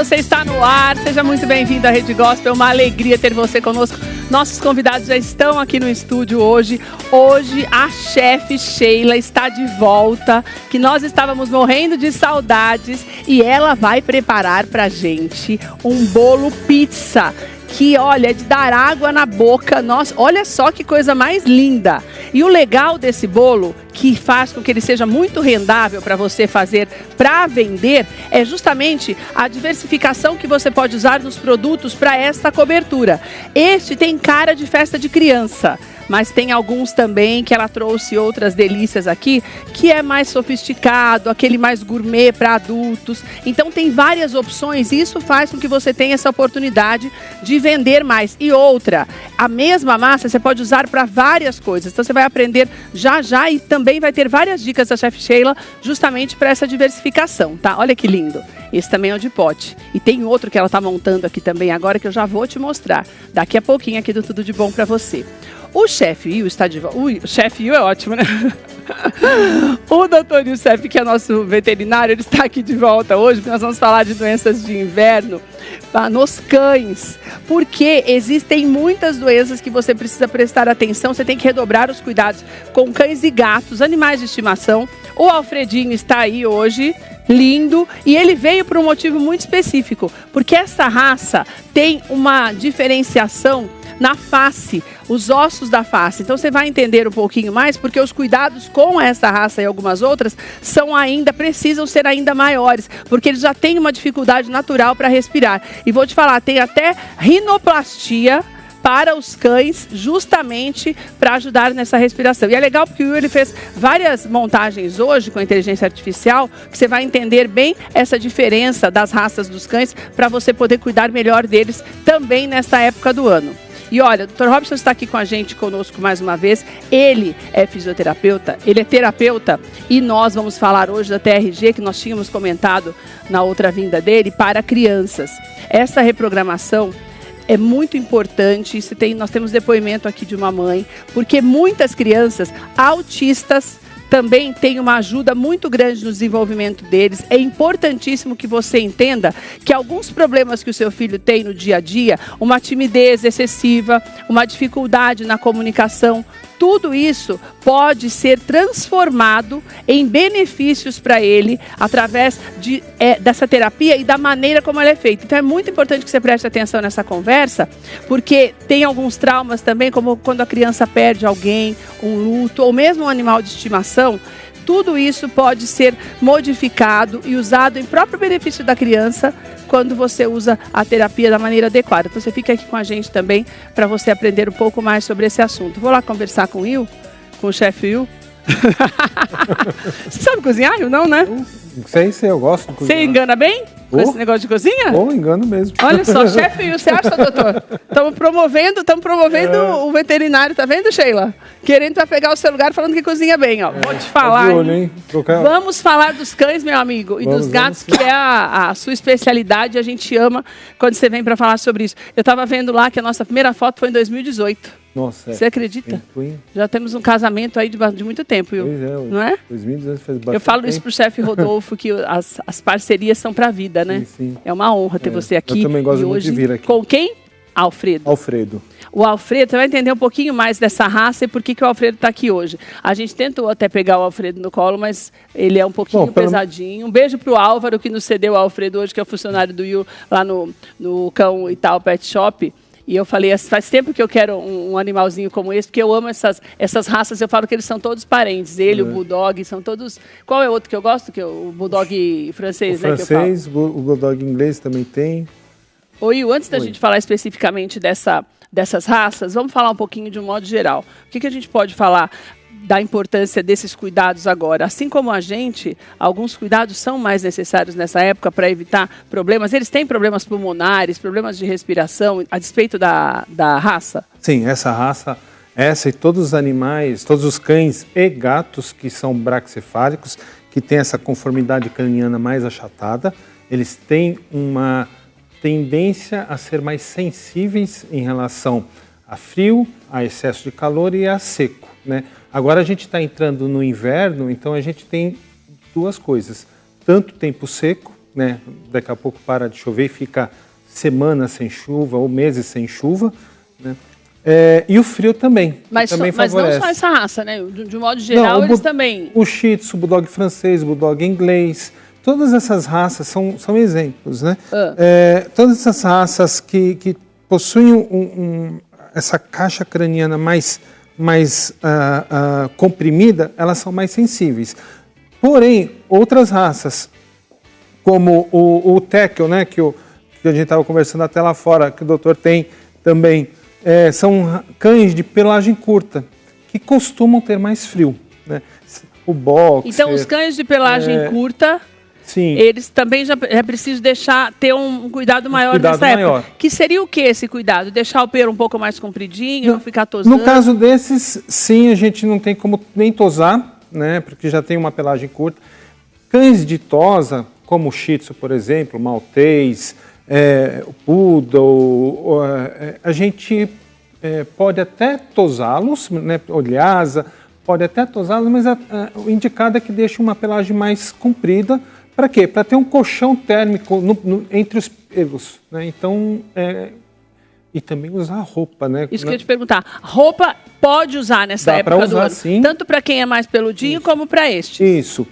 você está no ar, seja muito bem-vindo à Rede Gospel, uma alegria ter você conosco. Nossos convidados já estão aqui no estúdio hoje. Hoje a chefe Sheila está de volta, que nós estávamos morrendo de saudades, e ela vai preparar pra gente um bolo pizza. Que, olha, é de dar água na boca. Nossa, olha só que coisa mais linda. E o legal desse bolo, que faz com que ele seja muito rendável para você fazer para vender, é justamente a diversificação que você pode usar nos produtos para esta cobertura. Este tem cara de festa de criança, mas tem alguns também que ela trouxe outras delícias aqui, que é mais sofisticado, aquele mais gourmet para adultos. Então tem várias opções e isso faz com que você tenha essa oportunidade de vender mais. E outra, a mesma massa você pode usar para várias coisas. Então você vai aprender já já e também vai ter várias dicas da Chef Sheila justamente para essa diversificação, tá? Olha que lindo. Esse também é o de pote. E tem outro que ela está montando aqui também agora que eu já vou te mostrar. Daqui a pouquinho aqui do Tudo de Bom para você. O chefe Will está de volta. O chefe Will é ótimo, né? O doutor Youssef, que é nosso veterinário, ele está aqui de volta hoje, porque nós vamos falar de doenças de inverno nos cães. Porque existem muitas doenças que você precisa prestar atenção, você tem que redobrar os cuidados com cães e gatos, animais de estimação. O Alfredinho está aí hoje, lindo, e ele veio por um motivo muito específico, porque essa raça tem uma diferenciação na face, os ossos da face. Então você vai entender um pouquinho mais, porque os cuidados com essa raça e algumas outras precisam ser ainda maiores, porque eles já têm uma dificuldade natural para respirar. E vou te falar, tem até rinoplastia para os cães, justamente para ajudar nessa respiração. E é legal porque o Will ele fez várias montagens hoje com a inteligência artificial, que você vai entender bem essa diferença das raças dos cães, para você poder cuidar melhor deles também nesta época do ano. E olha, o Dr. Robson está aqui com a gente, conosco mais uma vez. Ele é fisioterapeuta, ele é terapeuta, e nós vamos falar hoje da TRG, que nós tínhamos comentado na outra vinda dele, para crianças. Essa reprogramação é muito importante. Nós temos depoimento aqui de uma mãe, porque muitas crianças autistas também tem uma ajuda muito grande no desenvolvimento deles. É importantíssimo que você entenda que alguns problemas que o seu filho tem no dia a dia, uma timidez excessiva, uma dificuldade na comunicação, tudo isso pode ser transformado em benefícios para ele através dessa terapia e da maneira como ela é feita. Então é muito importante que você preste atenção nessa conversa, porque tem alguns traumas também, como quando a criança perde alguém, um luto, ou mesmo um animal de estimação. Tudo isso pode ser modificado e usado em próprio benefício da criança quando você usa a terapia da maneira adequada. Então você fica aqui com a gente também para você aprender um pouco mais sobre esse assunto. Vou lá conversar com o Will, com o chefe Will. Você sabe cozinhar, Will? Não, né? Sei, eu gosto de cozinhar. Você engana bem com esse negócio de cozinha? Engano mesmo. Olha só, chefe Will, você acha, doutor? Estamos promovendo o veterinário, tá vendo, Sheila? Querendo pra pegar o seu lugar, falando que cozinha bem, ó. Vou te falar, hein? Vamos falar dos cães, meu amigo, e dos gatos, que é a sua especialidade. A gente ama quando você vem para falar sobre isso. Eu estava vendo lá que a nossa primeira foto foi em 2018. Nossa, você acredita? Já temos um casamento aí de muito tempo, Will. Pois é, não é? 2018 faz bastante. Eu falo isso pro chefe Rodolfo, que as parcerias são pra vida, né? Sim. É uma honra ter você aqui. Eu também gosto muito hoje, de vir aqui. Com quem? Alfredo. O Alfredo, você vai entender um pouquinho mais dessa raça e por que o Alfredo está aqui hoje. A gente tentou até pegar o Alfredo no colo, mas ele é um pouquinho pesadinho. Um beijo pro Álvaro, que nos cedeu o Alfredo hoje, que é o funcionário do Will lá no Cão e Tal Pet Shop. E eu falei, faz tempo que eu quero um animalzinho como esse, porque eu amo essas raças. Eu falo que eles são todos parentes. Ele, o Bulldog, são todos... Qual é outro que eu gosto? Que é o Bulldog francês, né? Francês, o Bulldog inglês também tem. Oi, antes da gente falar especificamente dessas raças, vamos falar um pouquinho de um modo geral. O que a gente pode falar da importância desses cuidados agora? Assim como a gente, alguns cuidados são mais necessários nessa época para evitar problemas. Eles têm problemas pulmonares, problemas de respiração, a despeito da raça? Sim, essa raça, essa e todos os animais, todos os cães e gatos que são braquicefálicos, que têm essa conformidade craniana mais achatada, eles têm uma tendência a ser mais sensíveis em relação a frio, a excesso de calor e a seco, né? Agora a gente está entrando no inverno, então a gente tem duas coisas. Tanto tempo seco, né? Daqui a pouco para de chover e fica semanas sem chuva ou meses sem chuva, né? E o frio também. Mas não só essa raça, né? De um modo geral, eles também... O Shih Tzu, o Bulldog francês, o Bulldog inglês, todas essas raças são exemplos, né? Todas essas raças que possuem essa caixa craniana mais comprimida, elas são mais sensíveis. Porém, outras raças, como o Tekel, né, que a gente estava conversando até lá fora, que o doutor tem também, são cães de pelagem curta, que costumam ter mais frio, né? O Boxer... Então, os cães de pelagem curta... Sim. Eles também já é preciso ter um cuidado maior nessa época. Que seria o que esse cuidado? Deixar o pelo um pouco mais compridinho, não ficar tosando? No caso desses, sim, a gente não tem como nem tosar, né? Porque já tem uma pelagem curta. Cães de tosa, como o Shih Tzu, por exemplo, o Maltês, o Poodle, a gente pode até tosá-los, né? O Lhasa, pode até tosá-los, mas o indicado é que deixe uma pelagem mais comprida. Para quê? Para ter um colchão térmico entre os pelos, né? Então, e também usar roupa, né? Isso que eu ia te perguntar. Roupa pode usar nessa época do ano? Sim. Tanto para quem é mais peludinho como para este? Isso.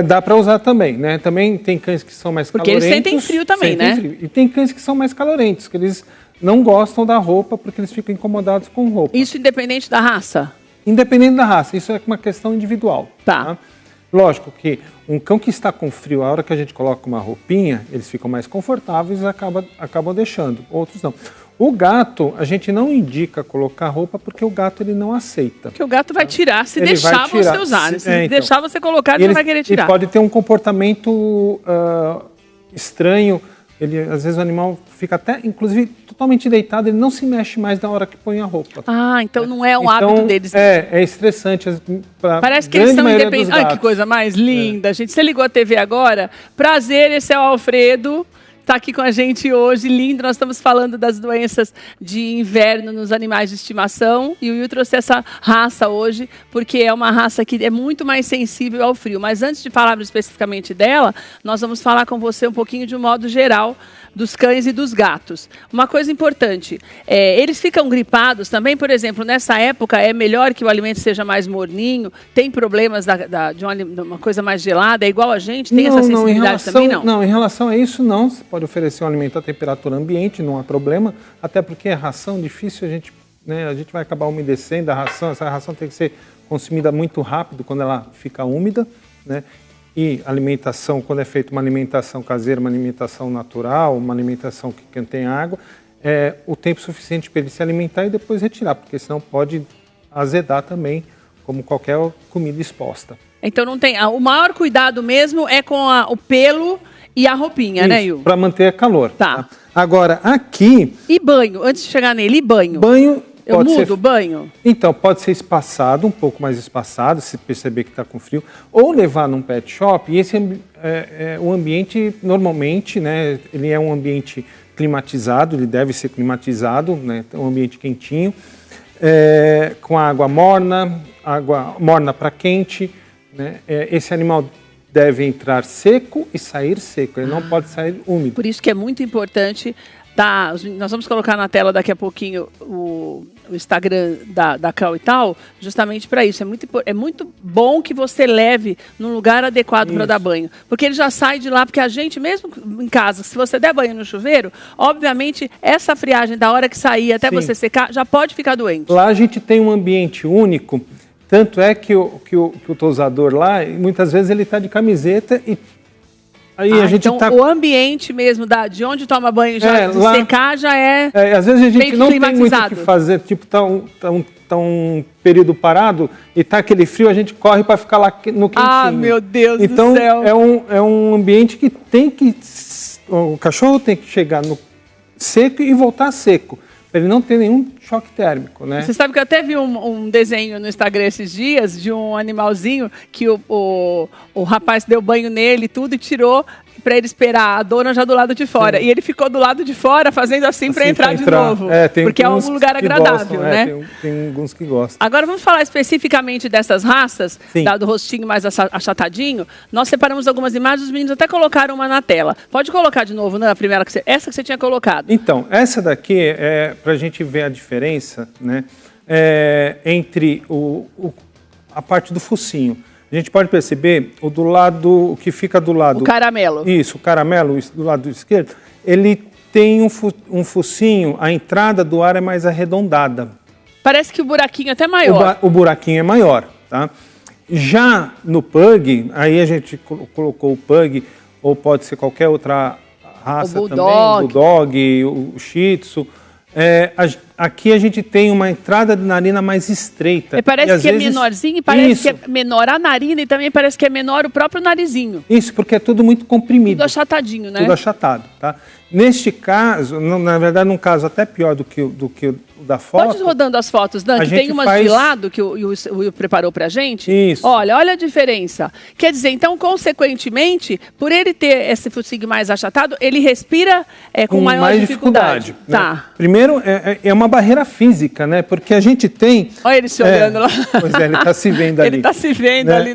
Dá para usar também, né? Também tem cães que são mais calorentos. Porque eles sentem frio também, né? Frio. E tem cães que são mais calorentos, que eles não gostam da roupa porque eles ficam incomodados com roupa. Isso independente da raça? Independente da raça. Isso é uma questão individual. Tá? Lógico que um cão que está com frio, a hora que a gente coloca uma roupinha, eles ficam mais confortáveis e acabam deixando. Outros não. O gato, a gente não indica colocar roupa porque o gato ele não aceita. Porque o gato vai tirar se deixar você usar. Se deixar você colocar, ele não vai querer tirar. Ele pode ter um comportamento estranho. Às vezes o animal fica até, inclusive, totalmente deitado, ele não se mexe mais na hora que põe a roupa. Então não é um hábito deles. É estressante. Parece que eles são independentes. Ai, que coisa mais linda, gente. Você ligou a TV agora? Prazer, esse é o Alfredo. Está aqui com a gente hoje, lindo. Nós estamos falando das doenças de inverno nos animais de estimação. E o Will trouxe essa raça hoje, porque é uma raça que é muito mais sensível ao frio. Mas antes de falar especificamente dela, nós vamos falar com você um pouquinho de um modo geral dos cães e dos gatos. Uma coisa importante, eles ficam gripados também, por exemplo, nessa época é melhor que o alimento seja mais morninho, tem problemas de uma coisa mais gelada, é igual a gente, tem essa sensibilidade também, não? Não, em relação a isso não, você pode oferecer um alimento à temperatura ambiente, não há problema, até porque é ração difícil, a gente vai acabar umedecendo a ração, essa ração tem que ser consumida muito rápido quando ela fica úmida, né? E alimentação, quando é feita uma alimentação caseira, uma alimentação natural, uma alimentação que contém água, o tempo suficiente para ele se alimentar e depois retirar, porque senão pode azedar também, como qualquer comida exposta. Então não tem. O maior cuidado mesmo é com o pelo e a roupinha, né, Yu? Para manter calor. Tá. Agora, aqui... E banho? Antes de chegar nele, e banho? Banho... Eu mudo o banho? Então, pode ser espaçado, um pouco mais espaçado, se perceber que está com frio, ou levar num pet shop, e esse o ambiente, normalmente, né, ele é um ambiente climatizado, ele deve ser climatizado, né, um ambiente quentinho, com água morna para quente, né, esse animal deve entrar seco e sair seco, ele não pode sair úmido. Por isso que é muito importante... Tá, nós vamos colocar na tela daqui a pouquinho o Instagram da Cal e tal, justamente para isso. É muito bom que você leve num lugar adequado para dar banho. Porque ele já sai de lá, porque a gente, mesmo em casa, se você der banho no chuveiro, obviamente, essa friagem da hora que sair até você secar, já pode ficar doente. Lá a gente tem um ambiente único, tanto é que o tosador lá, muitas vezes ele está de camiseta e aí a gente então o ambiente mesmo de onde toma banho já de lá, secar já às vezes a gente não tem muito o que fazer, tipo, tá um período parado e tá aquele frio, a gente corre para ficar lá no quentinho. Ah, meu Deus do céu. Então é um ambiente que o cachorro tem que chegar no seco e voltar seco, para ele não ter nenhum choque térmico, né? Você sabe que eu até vi um desenho no Instagram esses dias de um animalzinho que o rapaz deu banho nele e tudo e tirou, para ele esperar a dona já do lado de fora. Sim. E ele ficou do lado de fora fazendo assim para entrar de novo. Porque é um lugar agradável, né? Tem alguns que gostam. Agora vamos falar especificamente dessas raças, do rostinho mais achatadinho. Nós separamos algumas imagens, os meninos até colocaram uma na tela. Pode colocar de novo, né, a primeira, essa que você tinha colocado. Então, essa daqui é para a gente ver a diferença, né, entre a parte do focinho. A gente pode perceber o que fica do lado... O caramelo. Isso, o caramelo do lado esquerdo, ele tem um focinho, a entrada do ar é mais arredondada. Parece que o buraquinho é até maior. O buraquinho é maior, tá? Já no pug, aí a gente colocou o pug, ou pode ser qualquer outra raça também, o bulldog, o shih tzu. Aqui a gente tem uma entrada de narina mais estreita. E parece que é menorzinho, e parece que é menor a narina e também parece que é menor o próprio narizinho. Isso, porque é tudo muito comprimido. Tudo achatadinho, né? Tudo achatado, tá? Neste caso, na verdade, num caso até pior do que o da foto... Pode ir rodando as fotos, Dan, que tem umas de lado que o Will preparou pra gente. Isso. Olha a diferença. Quer dizer, então, consequentemente, por ele ter esse focinho mais achatado, ele respira com maior dificuldade. Né? Tá. Primeiro, é uma barreira física, né? Porque a gente tem... Olha ele se olhando lá. Pois ele está se vendo ali. Ele está se vendo, né? Ali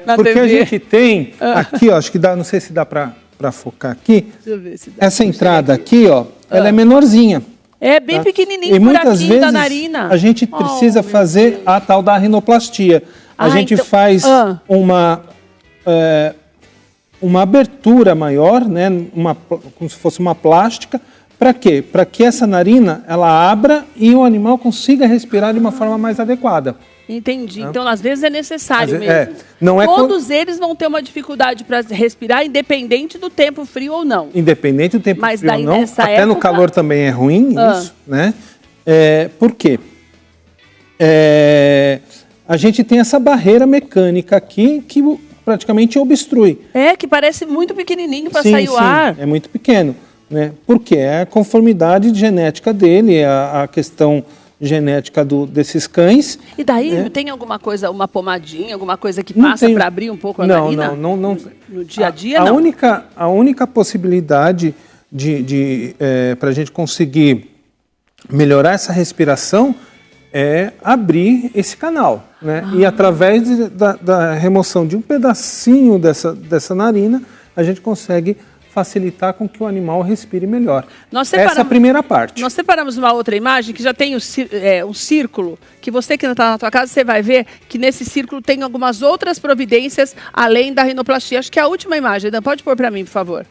na porque TV. A gente tem aqui, ó, acho que dá, não sei se dá para focar aqui. Deixa eu ver se dá. Essa entrada aqui, ó, ela é menorzinha. É bem pequenininho, e muitas vezes da narina. A gente precisa fazer a tal da rinoplastia. A gente então, faz uma abertura maior, né, como se fosse uma plástica. Para quê? Para que essa narina ela abra e o animal consiga respirar de uma forma mais adequada. Entendi. Então, às vezes é necessário mesmo. Não Todos eles vão ter uma dificuldade para respirar, independente do tempo frio ou não. Independente do tempo frio ou não. Até época... no calor também é ruim isso, né? Por quê? A gente tem essa barreira mecânica aqui que praticamente obstrui. Que parece muito pequenininho para sair o ar. É muito pequeno, né? Porque é a conformidade genética dele, a questão genética desses cães. E daí tem alguma coisa, uma pomadinha, alguma coisa que passa para abrir um pouco a narina? Não. No dia a dia, A única possibilidade para a gente conseguir melhorar essa respiração é abrir esse canal, né? E através da remoção de um pedacinho dessa narina, a gente consegue facilitar com que o animal respire melhor. Essa é a primeira parte. Nós separamos uma outra imagem que já tem um círculo, que você que não está na tua casa, você vai ver que nesse círculo tem algumas outras providências além da rinoplastia. Acho que é a última imagem, Dan, pode pôr para mim, por favor.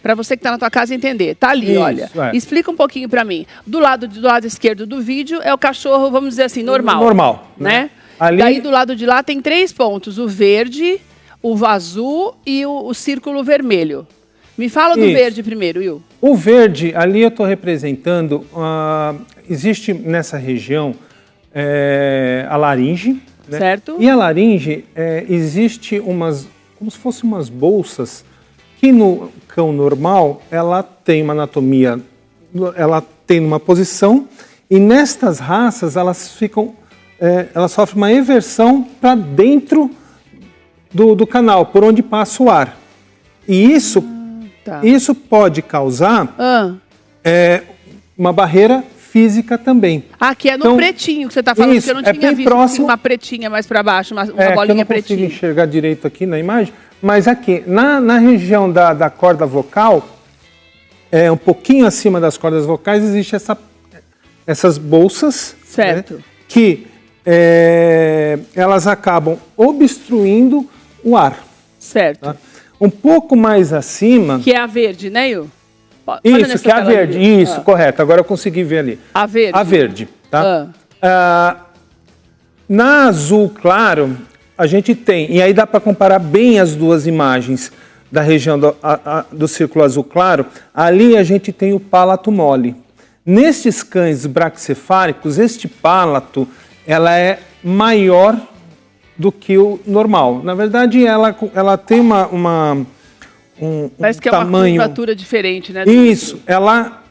Para você que está na tua casa entender. Tá ali, olha. Explica um pouquinho para mim. Do lado esquerdo do vídeo é o cachorro, vamos dizer assim, normal. Normal. Né? Ali... Daí do lado de lá tem 3 pontos, o verde, o azul e o círculo vermelho. Me fala do verde primeiro, Will. O verde, ali eu estou representando, existe nessa região a laringe. Né? Certo. E a laringe, existe como se fossem umas bolsas, que no cão normal, ela tem uma anatomia, ela tem uma posição, e nestas raças, elas sofrem uma eversão para dentro do canal, por onde passa o ar. E isso pode causar uma barreira física também. Que é no pretinho que você está falando, que eu não tinha visto uma pretinha mais para baixo, uma bolinha pretinha. Eu não consigo enxergar direito aqui na imagem, mas aqui, na região da corda vocal, um pouquinho acima das cordas vocais, existe essas bolsas, certo, né, que elas acabam obstruindo o ar. Certo. Tá? Um pouco mais acima... Que é a verde, né, Will? Isso, que é a verde. Isso, correto. Agora eu consegui ver ali. A verde. A verde, tá? Na azul claro, a gente tem... E aí dá para comparar bem as duas imagens da região do círculo azul claro. Ali a gente tem o pálato mole. Nestes cães braquicefálicos, este pálato, ela é maior do que o normal. Na verdade, ela tem parece que tamanho... é uma curvatura diferente, né? Isso, ela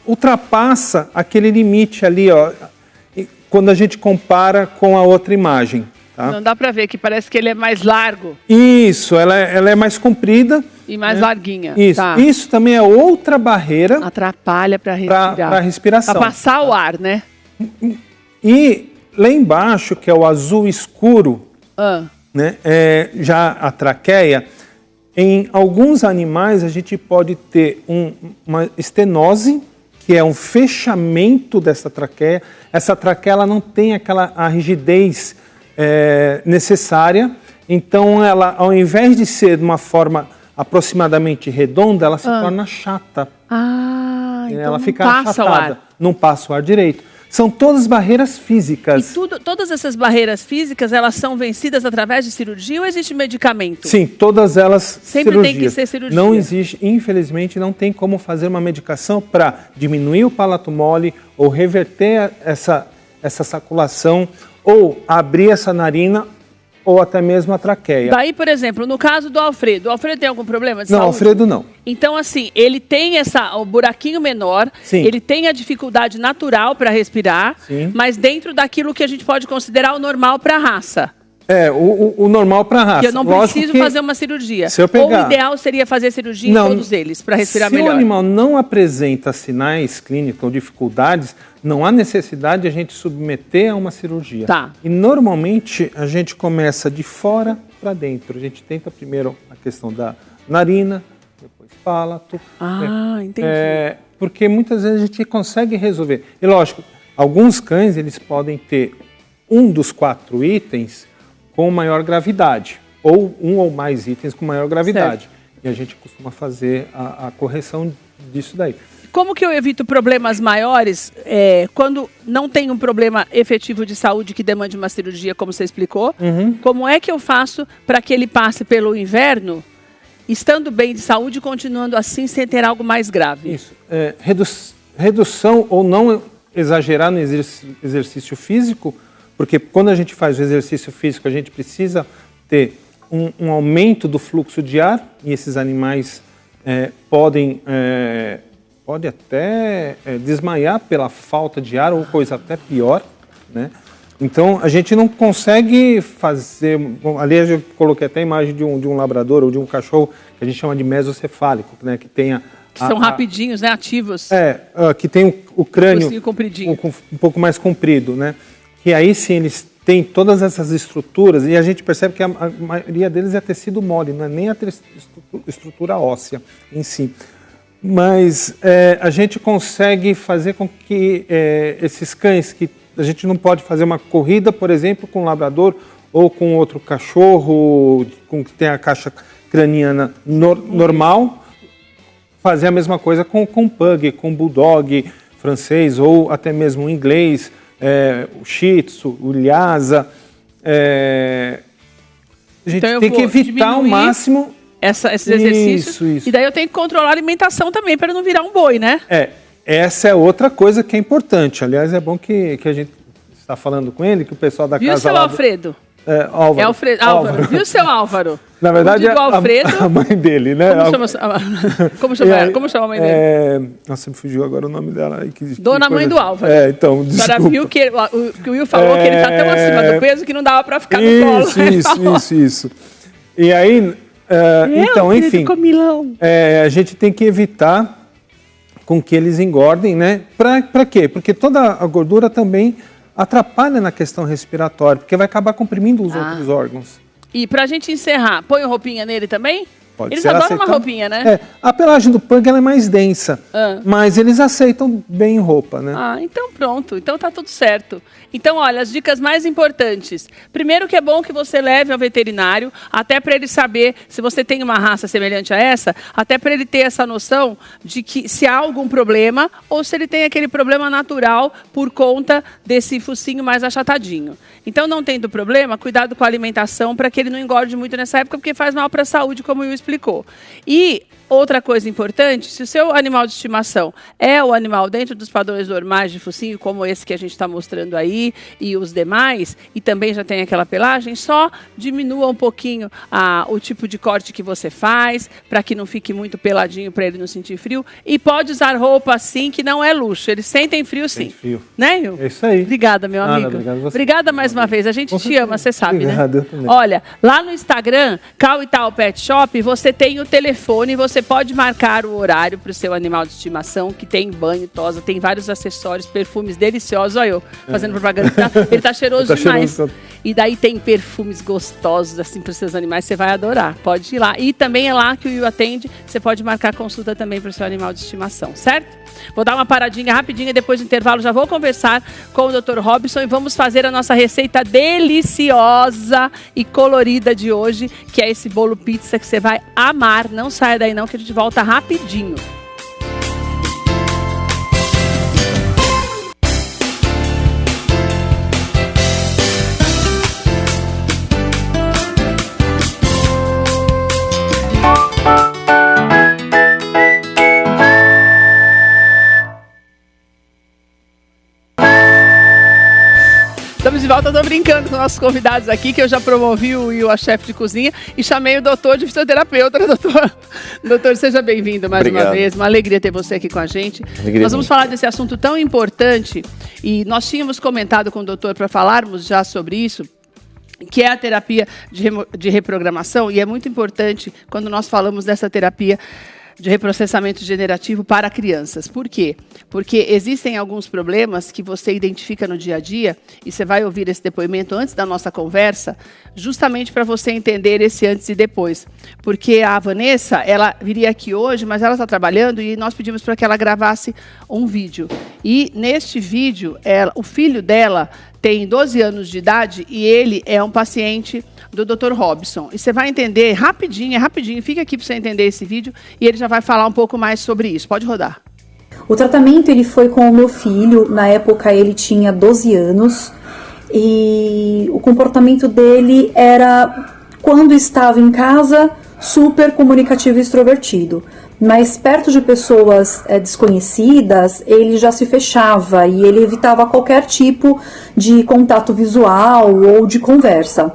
ultrapassa aquele limite ali, ó, quando a gente compara com a outra imagem. Tá? Não dá para ver, que parece que ele é mais largo. Isso, ela é mais comprida E mais larguinha. Isso. Tá. Isso também é outra barreira. Atrapalha para respirar. Para respiração. Para passar o ar, né? E lá embaixo, que é o azul escuro, né, já a traqueia, em alguns animais a gente pode ter uma estenose, que é um fechamento dessa traqueia. Essa traqueia ela não tem a rigidez necessária, então ela, ao invés de ser de uma forma aproximadamente redonda, ela se torna chata. Então ela não fica passa achatada, o ar. não passa o ar direito. São todas barreiras físicas. E todas essas barreiras físicas, elas são vencidas através de cirurgia ou existe medicamento? Sim, todas elas sempre cirurgias. Tem que ser cirurgia. Não existe, infelizmente, não tem como fazer uma medicação para diminuir o palato mole ou reverter essa saculação ou abrir essa narina ou até mesmo a traqueia. Daí, por exemplo, no caso do Alfredo. O Alfredo tem algum problema de Não, saúde? Alfredo não. Então, assim, ele tem o buraquinho menor, Sim. ele tem a dificuldade natural para respirar, Sim. mas dentro daquilo que a gente pode considerar o normal para a raça. O normal para a raça. Que eu não preciso fazer uma cirurgia. Se eu pegar... Ou o ideal seria fazer cirurgia em todos eles, para respirar melhor. Se o animal não apresenta sinais clínicos ou dificuldades, não há necessidade de a gente submeter a uma cirurgia. Tá. E normalmente a gente começa de fora para dentro. A gente tenta primeiro a questão da narina, depois palato. Entendi. Porque muitas vezes a gente consegue resolver. E lógico, alguns cães eles podem ter um dos 4 itens com maior gravidade, ou um ou mais itens com maior gravidade. Certo. E a gente costuma fazer a correção disso daí. Como que eu evito problemas maiores quando não tem um problema efetivo de saúde que demande uma cirurgia, como você explicou? Como é que eu faço para que ele passe pelo inverno, estando bem de saúde e continuando assim sem ter algo mais grave? Isso. Redução ou não exagerar no exercício físico, porque quando a gente faz o exercício físico, a gente precisa ter um aumento do fluxo de ar, e esses animais podem até desmaiar pela falta de ar, ou coisa até pior, né? Então, a gente não consegue fazer... Ali eu coloquei até a imagem de um labrador ou de um cachorro que a gente chama de mesocefálico, né? Que tenha... São rapidinhos, né? Ativos. Que tem o crânio compridinho. Um pouco mais comprido, né? Que aí sim eles têm todas essas estruturas e a gente percebe que a maioria deles é tecido mole, não é nem a estrutura óssea em si. Mas a gente consegue fazer com que esses cães, que a gente não pode fazer uma corrida, por exemplo, com um labrador ou com outro cachorro que tem a caixa craniana normal, fazer a mesma coisa com pug, com bulldog francês ou até mesmo o inglês, o shih tzu, o lhasa. A gente então tem que evitar ao máximo esses exercícios. Isso. E daí eu tenho que controlar a alimentação também para não virar um boi, né? Essa é outra coisa que é importante. Aliás, é bom que a gente está falando com ele, que o pessoal da casa... Viu, seu Alfredo? Álvaro. Álvaro. Viu, seu Álvaro? Na verdade, Alfredo, a mãe dele, né? Como chama a mãe dele? Nossa, me fugiu agora o nome dela. Dona Mãe do Álvaro. Então, desculpa. A senhora viu que o Will falou que ele está tão acima do peso que não dava para ficar no colo. Isso. E aí, então, enfim, a gente tem que evitar com que eles engordem, né? Para quê? Porque toda a gordura também atrapalha na questão respiratória, porque vai acabar comprimindo os outros órgãos. E pra gente encerrar, põe roupinha nele também? Pode eles ser adoram aceitado. Uma roupinha, né? A pelagem do pug ela é mais densa, mas eles aceitam bem roupa, né? Então pronto. Então tá tudo certo. Então, olha, as dicas mais importantes. Primeiro que é bom que você leve ao veterinário, até para ele saber se você tem uma raça semelhante a essa, até para ele ter essa noção de que se há algum problema ou se ele tem aquele problema natural por conta desse focinho mais achatadinho. Então, não tendo problema, cuidado com a alimentação para que ele não engorde muito nessa época, porque faz mal para a saúde, como o Will explicou. E outra coisa importante, se o seu animal de estimação é o animal dentro dos padrões normais de focinho, como esse que a gente está mostrando aí, e os demais, e também já tem aquela pelagem, só diminua um pouquinho o tipo de corte que você faz, para que não fique muito peladinho, para ele não sentir frio. E pode usar roupa assim, que não é luxo. Eles sentem frio, sim. Frio. Né, Rio? É isso aí. Obrigada, meu amigo. Obrigado você. Obrigada mais uma vez. A gente te ama, você sabe, obrigado, né? eu também. Olha, lá no Instagram, Cal e Tal Pet Shop, você tem o telefone, você pode marcar o horário para o seu animal de estimação, que tem banho, tosa, tem vários acessórios, perfumes deliciosos. Olha eu fazendo propaganda. Ele tá cheiroso demais. Cheiroso. E daí tem perfumes gostosos assim para os seus animais, você vai adorar. Pode ir lá. E também é lá que o Will atende, você pode marcar consulta também para o seu animal de estimação, certo? Vou dar uma paradinha rapidinha, depois do intervalo já vou conversar com o Dr. Robson e vamos fazer a nossa receita deliciosa e colorida de hoje, que é esse bolo pizza que você vai amar. Não saia daí não, que a gente volta rapidinho. Estamos de volta, eu tô brincando com nossos convidados aqui, que eu já promovi o Will a chefe de cozinha e chamei o doutor de fisioterapeuta, né, doutor? Doutor, seja bem-vindo mais uma vez, uma alegria ter você aqui com a gente. Nós vamos falar desse assunto tão importante e nós tínhamos comentado com o doutor para falarmos já sobre isso, que é a terapia de reprogramação, e é muito importante quando nós falamos dessa terapia de reprocessamento generativo para crianças. Por quê? Porque existem alguns problemas que você identifica no dia a dia, e você vai ouvir esse depoimento antes da nossa conversa, justamente para você entender esse antes e depois. Porque a Vanessa, ela viria aqui hoje, mas ela está trabalhando e nós pedimos para que ela gravasse um vídeo. E neste vídeo, o filho dela tem 12 anos de idade e ele é um paciente do Dr. Robson. E você vai entender rapidinho, fica aqui para você entender esse vídeo e ele já vai falar um pouco mais sobre isso. Pode rodar. O tratamento ele foi com o meu filho, na época ele tinha 12 anos e o comportamento dele era, quando estava em casa, super comunicativo e extrovertido. Mas perto de pessoas desconhecidas, ele já se fechava e ele evitava qualquer tipo de contato visual ou de conversa.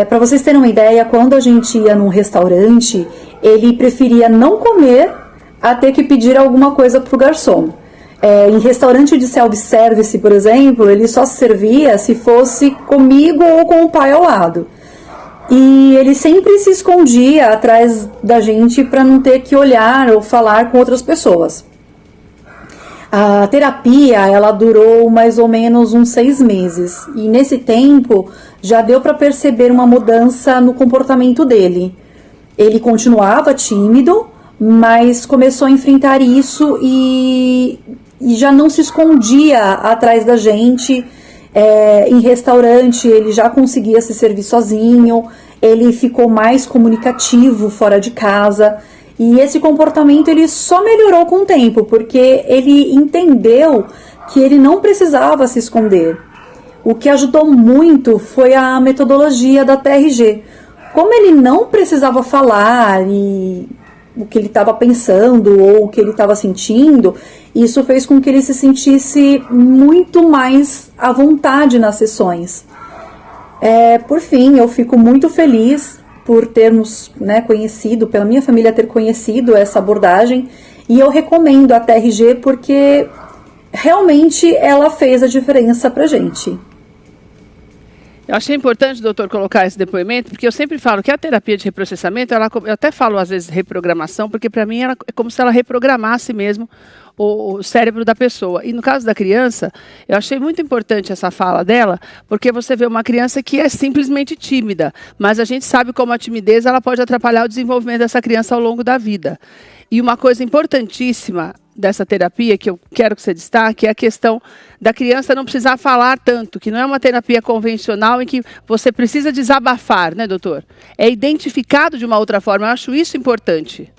Para vocês terem uma ideia, quando a gente ia num restaurante, ele preferia não comer a ter que pedir alguma coisa para o garçom. Em restaurante de self-service, por exemplo, ele só se servia se fosse comigo ou com o pai ao lado. E ele sempre se escondia atrás da gente para não ter que olhar ou falar com outras pessoas. A terapia, ela durou mais ou menos uns 6 meses. E nesse tempo, já deu para perceber uma mudança no comportamento dele. Ele continuava tímido, mas começou a enfrentar isso e já não se escondia atrás da gente. Em restaurante ele já conseguia se servir sozinho, ele ficou mais comunicativo fora de casa e esse comportamento ele só melhorou com o tempo, porque ele entendeu que ele não precisava se esconder. O que ajudou muito foi a metodologia da TRG. Como ele não precisava falar e o que ele estava pensando ou o que ele estava sentindo, isso fez com que ele se sentisse muito mais à vontade nas sessões. Por fim, eu fico muito feliz por termos conhecido, pela minha família ter conhecido essa abordagem, e eu recomendo a TRG porque realmente ela fez a diferença pra gente. Eu achei importante, doutor, colocar esse depoimento, porque eu sempre falo que a terapia de reprocessamento, eu até falo às vezes reprogramação, porque para mim é como se ela reprogramasse mesmo o cérebro da pessoa. E no caso da criança, eu achei muito importante essa fala dela, porque você vê uma criança que é simplesmente tímida, mas a gente sabe como a timidez ela pode atrapalhar o desenvolvimento dessa criança ao longo da vida. E uma coisa importantíssima dessa terapia, que eu quero que você destaque, é a questão da criança não precisar falar tanto, que não é uma terapia convencional em que você precisa desabafar, né, doutor? É identificado de uma outra forma, eu acho isso importante.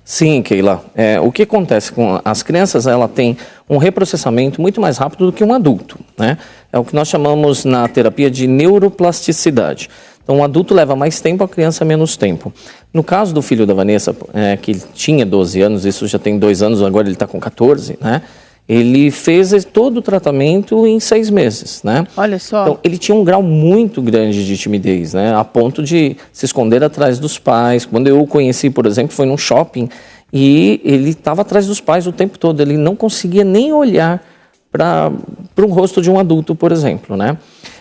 Sim, Keila. O que acontece com as crianças, ela tem um reprocessamento muito mais rápido do que um adulto, né? É o que nós chamamos na terapia de neuroplasticidade. Então, um adulto leva mais tempo, a criança menos tempo. No caso do filho da Vanessa, que tinha 12 anos, isso já tem 2 anos, agora ele está com 14, né? Ele fez todo o tratamento em 6 meses, né? Olha só. Então, ele tinha um grau muito grande de timidez, né? A ponto de se esconder atrás dos pais. Quando eu o conheci, por exemplo, foi num shopping e ele estava atrás dos pais o tempo todo. Ele não conseguia nem olhar para o rosto de um adulto, por exemplo, né?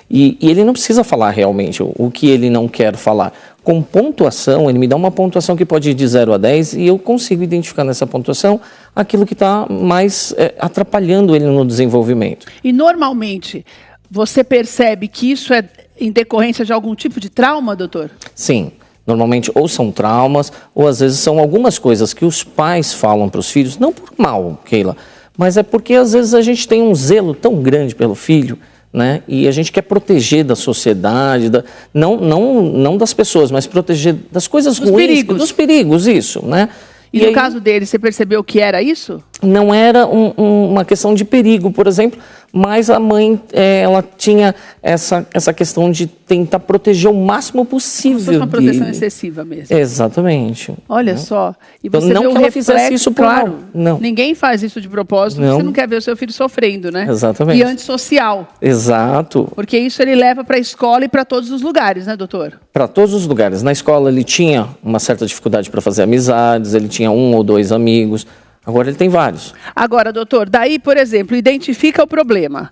E ele não precisa falar realmente o que ele não quer falar. Com pontuação, ele me dá uma pontuação que pode ir de 0 a 10 e eu consigo identificar nessa pontuação aquilo que está mais atrapalhando ele no desenvolvimento. E normalmente, você percebe que isso é em decorrência de algum tipo de trauma, doutor? Sim. Normalmente ou são traumas ou às vezes são algumas coisas que os pais falam para os filhos, não por mal, Keila, mas é porque às vezes a gente tem um zelo tão grande pelo filho, né? E a gente quer proteger da sociedade, não das pessoas, mas proteger das coisas ruins, perigos. Dos perigos, isso, né? E no aí, caso dele, você percebeu que era isso? Não era uma questão de perigo, por exemplo, mas a mãe, ela tinha essa questão de tentar proteger o máximo possível. Como se fosse uma proteção excessiva mesmo. Exatamente. Olha só. E você então, não vê que ela fizesse isso por claro, mal. Não. Ninguém faz isso de propósito, porque você não quer ver o seu filho sofrendo, né? Exatamente. E antissocial. Exato. Porque isso ele leva para a escola e para todos os lugares, né, doutor? Para todos os lugares. Na escola ele tinha uma certa dificuldade para fazer amizades, ele tinha 1 ou 2 amigos. Agora ele tem vários. Agora, doutor, daí, por exemplo, identifica o problema.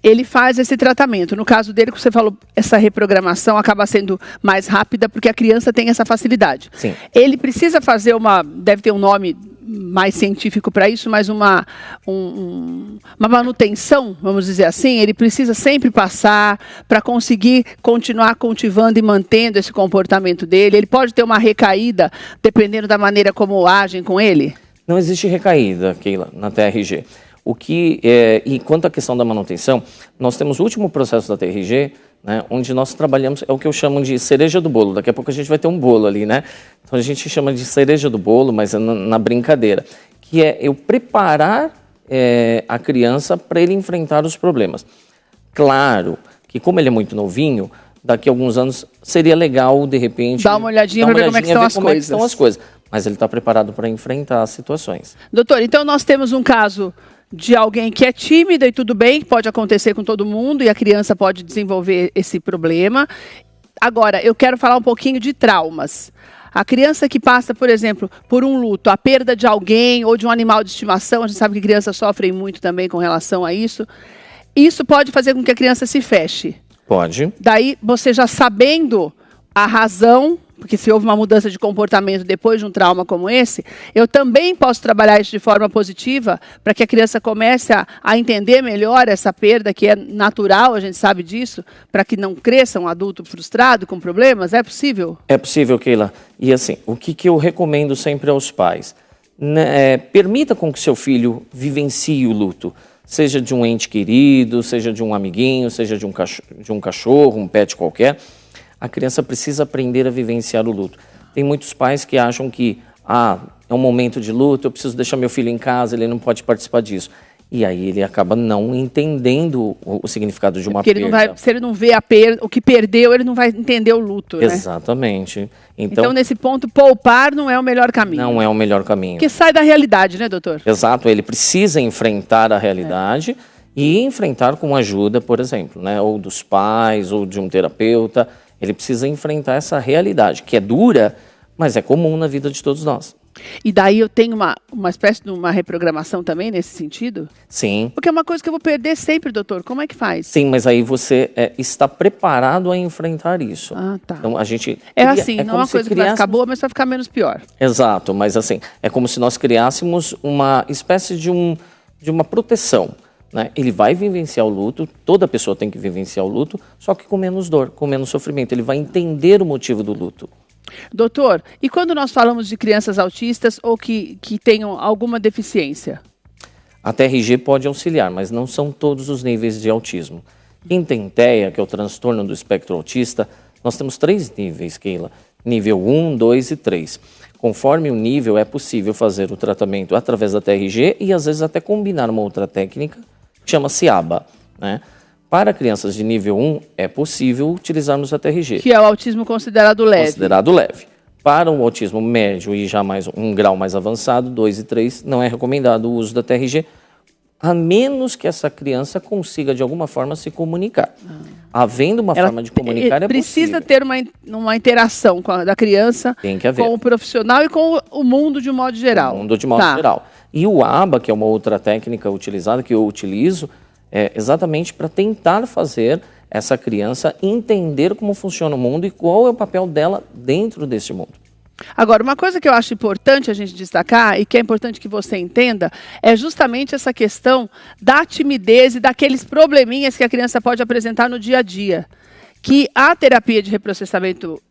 Ele faz esse tratamento. No caso dele, que você falou, essa reprogramação acaba sendo mais rápida porque a criança tem essa facilidade. Sim. Ele precisa fazer deve ter um nome mais científico para isso, mas uma manutenção, vamos dizer assim. Ele precisa sempre passar para conseguir continuar cultivando e mantendo esse comportamento dele. Ele pode ter uma recaída, dependendo da maneira como agem com ele? Não existe recaída, Keila, na TRG. E quanto à questão da manutenção, nós temos o último processo da TRG, né, onde nós trabalhamos, é o que eu chamo de cereja do bolo. Daqui a pouco a gente vai ter um bolo ali, né? Então a gente chama de cereja do bolo, mas é na brincadeira, que é eu preparar a criança para ele enfrentar os problemas. Claro que como ele é muito novinho, daqui a alguns anos seria legal, de repente... Dar uma olhadinha para ver como é que estão as coisas. Mas ele está preparado para enfrentar as situações. Doutor, então nós temos um caso de alguém que é tímida e tudo bem, pode acontecer com todo mundo e a criança pode desenvolver esse problema. Agora, eu quero falar um pouquinho de traumas. A criança que passa, por exemplo, por um luto, a perda de alguém ou de um animal de estimação, a gente sabe que crianças sofrem muito também com relação a isso. Isso pode fazer com que a criança se feche. Pode. Daí, você já sabendo a razão, porque se houve uma mudança de comportamento depois de um trauma como esse, eu também posso trabalhar isso de forma positiva para que a criança comece a entender melhor essa perda, que é natural, a gente sabe disso, para que não cresça um adulto frustrado com problemas. É possível? É possível, Keila. E assim, o que eu recomendo sempre aos pais? Permita com que seu filho vivencie o luto. Seja de um ente querido, seja de um amiguinho, seja de um cachorro, um pet qualquer. A criança precisa aprender a vivenciar o luto. Tem muitos pais que acham que é um momento de luto, eu preciso deixar meu filho em casa, ele não pode participar disso. E aí ele acaba não entendendo o significado de uma perda. Se ele não vê a perda, o que perdeu, ele não vai entender o luto, né? Exatamente. Então, nesse ponto, poupar não é o melhor caminho. Não é o melhor caminho. Porque sai da realidade, né, doutor? Exato, ele precisa enfrentar a realidade e enfrentar com ajuda, por exemplo, né? Ou dos pais, ou de um terapeuta. Ele precisa enfrentar essa realidade, que é dura, mas é comum na vida de todos nós. E daí eu tenho uma espécie de uma reprogramação também nesse sentido? Sim. Porque é uma coisa que eu vou perder sempre, doutor. Como é que faz? Sim, mas aí você está preparado a enfrentar isso. Ah, tá. Então a gente... não é uma coisa que vai ficar boa, mas vai ficar menos pior. Exato, mas assim, é como se nós criássemos uma espécie de uma proteção. Né? Ele vai vivenciar o luto, toda pessoa tem que vivenciar o luto, só que com menos dor, com menos sofrimento. Ele vai entender o motivo do luto. Doutor, e quando nós falamos de crianças autistas ou que tenham alguma deficiência? A TRG pode auxiliar, mas não são todos os níveis de autismo. Quem tem TEA, que é o transtorno do espectro autista, nós temos 3 níveis, Keila. Nível 1, 2 e 3. Conforme o nível, é possível fazer o tratamento através da TRG e às vezes até combinar uma outra técnica, que chama-se ABA, né? Para crianças de nível 1, é possível utilizarmos a TRG. Que é o autismo considerado leve. Considerado leve. Para o autismo médio e já mais um grau mais avançado, 2 e 3, não é recomendado o uso da TRG, a menos que essa criança consiga, de alguma forma, se comunicar. Havendo uma forma de comunicar, precisa ter uma interação da criança com o profissional e com o mundo de um modo geral. O mundo de modo geral. E o ABA, que é uma outra técnica utilizada, que eu utilizo, é exatamente para tentar fazer essa criança entender como funciona o mundo e qual é o papel dela dentro desse mundo. Agora, uma coisa que eu acho importante a gente destacar e que é importante que você entenda é justamente essa questão da timidez e daqueles probleminhas que a criança pode apresentar no dia a dia. Que a terapia de reprocessamento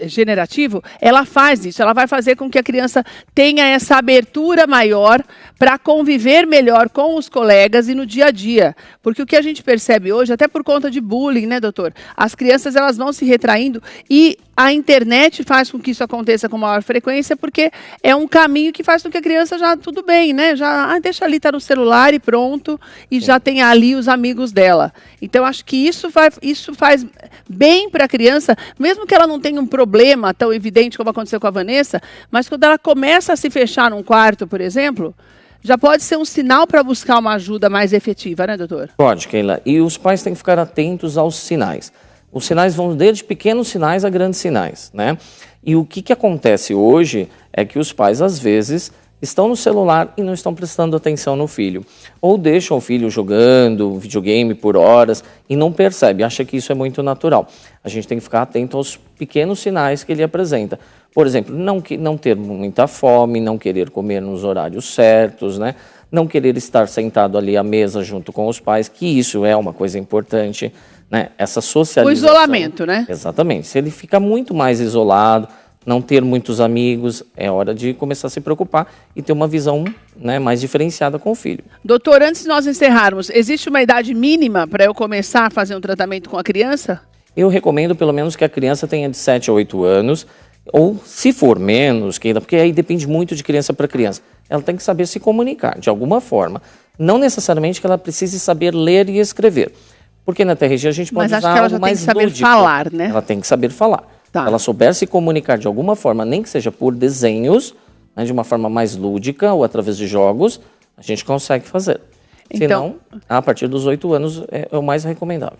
generativo, ela faz isso, ela vai fazer com que a criança tenha essa abertura maior para conviver melhor com os colegas e no dia a dia. Porque o que a gente percebe hoje, até por conta de bullying, né, doutor? As crianças, elas vão se retraindo e a internet faz com que isso aconteça com maior frequência, porque é um caminho que faz com que a criança já, tudo bem, né? Já deixa ali, tá no celular e pronto, e já tem ali os amigos dela. Então, acho que isso faz bem para a criança, mesmo que ela não tenha um problema tão evidente como aconteceu com a Vanessa, mas quando ela começa a se fechar num quarto, por exemplo, já pode ser um sinal para buscar uma ajuda mais efetiva, né, doutor? Pode, Keila. E os pais têm que ficar atentos aos sinais. Os sinais vão desde pequenos sinais a grandes sinais, né? E o que acontece hoje é que os pais, às vezes, estão no celular e não estão prestando atenção no filho. Ou deixam o filho jogando videogame por horas e não percebe, acha que isso é muito natural. A gente tem que ficar atento aos pequenos sinais que ele apresenta. Por exemplo, não ter muita fome, não querer comer nos horários certos, né? Não querer estar sentado ali à mesa junto com os pais, que isso é uma coisa importante, né? Essa socialização. O isolamento, né? Exatamente. Se ele fica muito mais isolado, não ter muitos amigos, é hora de começar a se preocupar e ter uma visão, né, mais diferenciada com o filho. Doutor, antes de nós encerrarmos, existe uma idade mínima para eu começar a fazer um tratamento com a criança? Eu recomendo pelo menos que a criança tenha de 7 a 8 anos, ou se for menos, porque aí depende muito de criança para criança. Ela tem que saber se comunicar de alguma forma. Não necessariamente que ela precise saber ler e escrever. Porque na TRG a gente pode usar algo mais lúdico. Mas acho que ela já tem que saber falar, né? Ela tem que saber falar. Tá. Se ela souber se comunicar de alguma forma, nem que seja por desenhos, né, de uma forma mais lúdica ou através de jogos, a gente consegue fazer. Então, senão, a partir dos 8 anos é o mais recomendável.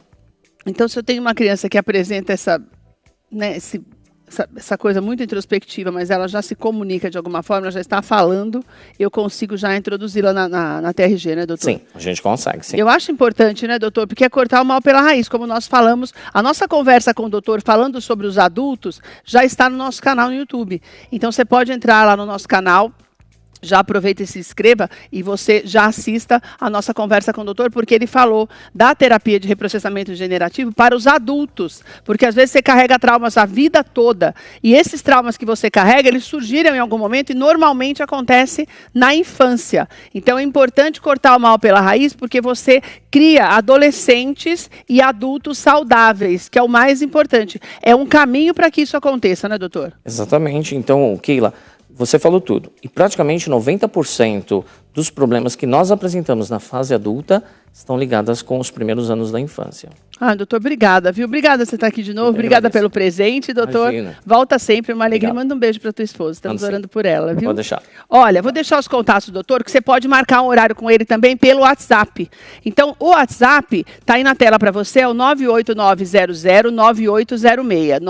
Então, se eu tenho uma criança que apresenta essa coisa muito introspectiva, mas ela já se comunica de alguma forma, ela já está falando, eu consigo já introduzi-la na TRG, né, doutor? Sim, a gente consegue, sim. Eu acho importante, né, doutor, porque é cortar o mal pela raiz, como nós falamos. A nossa conversa com o doutor falando sobre os adultos já está no nosso canal no YouTube. Então, você pode entrar lá no nosso canal, já aproveita e se inscreva e você já assista a nossa conversa com o doutor, porque ele falou da terapia de reprocessamento generativo para os adultos, porque às vezes você carrega traumas a vida toda e esses traumas que você carrega, eles surgiram em algum momento e normalmente acontece na infância. Então é importante cortar o mal pela raiz, porque você cria adolescentes e adultos saudáveis, que é o mais importante. É um caminho para que isso aconteça, né, doutor? Exatamente. Então, Keila, você falou tudo. E praticamente 90% dos problemas que nós apresentamos na fase adulta estão ligadas com os primeiros anos da infância. Ah, doutor, obrigada, viu? Obrigada por você estar aqui de novo. Obrigada pelo presente, doutor. Imagina. Volta sempre, uma alegria. Obrigado. Manda um beijo para tua esposa. Estamos orando por ela, viu? Pode deixar. Olha, vou deixar os contatos do doutor, que você pode marcar um horário com ele também pelo WhatsApp. Então, o WhatsApp está aí na tela para você, é o 98900-9806.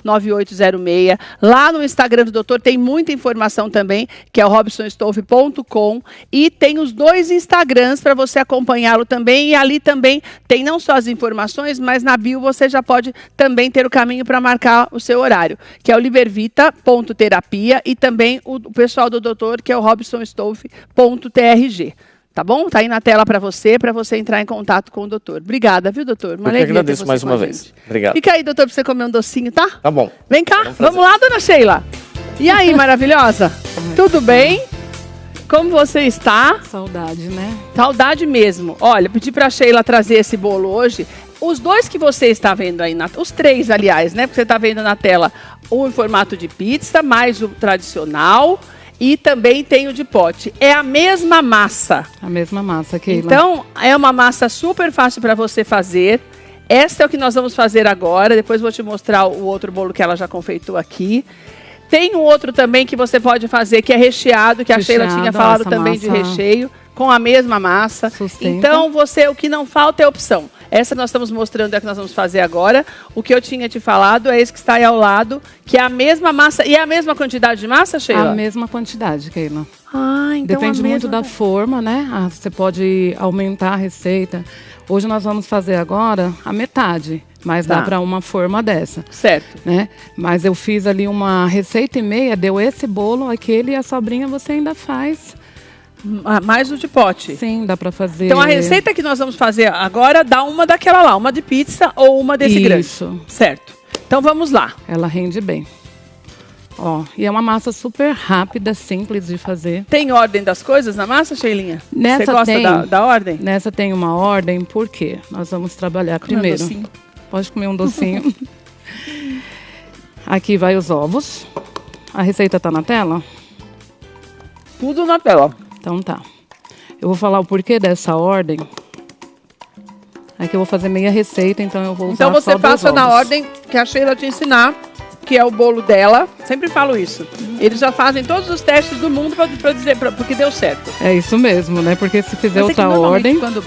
98900-9806. Lá no Instagram do doutor tem muita informação também, que é o robsonstolfe.com. E tem os 2 Instagrams para você acompanhá-lo também, e ali também tem não só as informações, mas na bio você já pode também ter o caminho para marcar o seu horário, que é o libervita.terapia e também o pessoal do doutor, que é o robsonstolfe.trg. Tá bom? Tá aí na tela para você entrar em contato com o doutor. Obrigada, viu, doutor? Uma alegria. Eu agradeço mais uma vez. Obrigado. Fica aí, doutor, para você comer um docinho, tá? Tá bom. Vem cá, vamos lá, dona Sheila. E aí, maravilhosa? Tudo bem? Como você está? Saudade, né? Saudade mesmo. Olha, pedi para a Sheila trazer esse bolo hoje. Os 2 que você está vendo aí, os 3, aliás, né? Porque você está vendo na tela o em formato de pizza, mais o tradicional e também tem o de pote. É a mesma massa. A mesma massa, Keila. Então, é uma massa super fácil para você fazer. Esse é o que nós vamos fazer agora. Depois vou te mostrar o outro bolo que ela já confeitou aqui. Tem um outro também que você pode fazer, que é recheado, que a Sheila tinha falado também de recheio, com a mesma massa. Sustenta. Então, o que não falta é opção. Essa nós estamos mostrando, é a que nós vamos fazer agora. O que eu tinha te falado é esse que está aí ao lado, que é a mesma massa. E é a mesma quantidade de massa, Sheila? A mesma quantidade, Keila. Ah, então depende muito da forma, né? Você pode aumentar a receita. Hoje nós vamos fazer agora a metade, mas dá para uma forma dessa. Certo. Né? Mas eu fiz ali uma receita e meia, deu esse bolo, aquele e a sobrinha você ainda faz. Mais o de pote? Sim, dá para fazer. Então a receita que nós vamos fazer agora dá uma daquela lá, uma de pizza ou uma desse grande. Isso. Certo. Então vamos lá. Ela rende bem. Ó, e é uma massa super rápida, simples de fazer. Tem ordem das coisas na massa, Sheilinha? Nessa você gosta da ordem? Nessa tem uma ordem, por quê? Nós vamos trabalhar primeiro. Um docinho. Pode comer um docinho. Aqui vai os ovos. A receita tá na tela? Tudo na tela. Então tá. Eu vou falar o porquê dessa ordem. Aqui eu vou fazer meia receita, então eu vou usar Então você só passa dos na ovos. ordem que a Sheila te ensinar, que é o bolo dela. Sempre falo isso. Eles já fazem todos os testes do mundo para dizer porque deu certo. É isso mesmo, né? Porque se fizer Mas é que outra normalmente ordem... quando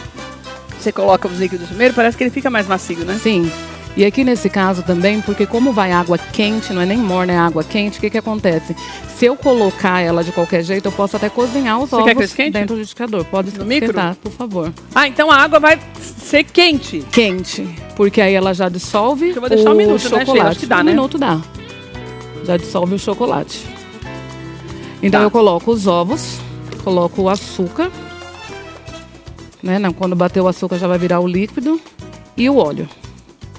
você coloca os líquidos primeiro, parece que ele fica mais macio, né? Sim. E aqui nesse caso também, porque como vai água quente, não é nem morna, é água quente, o que acontece? Se eu colocar ela de qualquer jeito, eu posso até cozinhar os ovos dentro do liquidificador. Pode esquentar, por favor. Ah, então a água vai ser quente? Quente, porque aí ela já dissolve eu vou deixar um minuto, chocolate. Né, Sheila? Acho que dá, um né? minuto dá. Já dissolve o chocolate. Então eu coloco os ovos, coloco o açúcar, né? Quando bater o açúcar já vai virar o líquido e o óleo.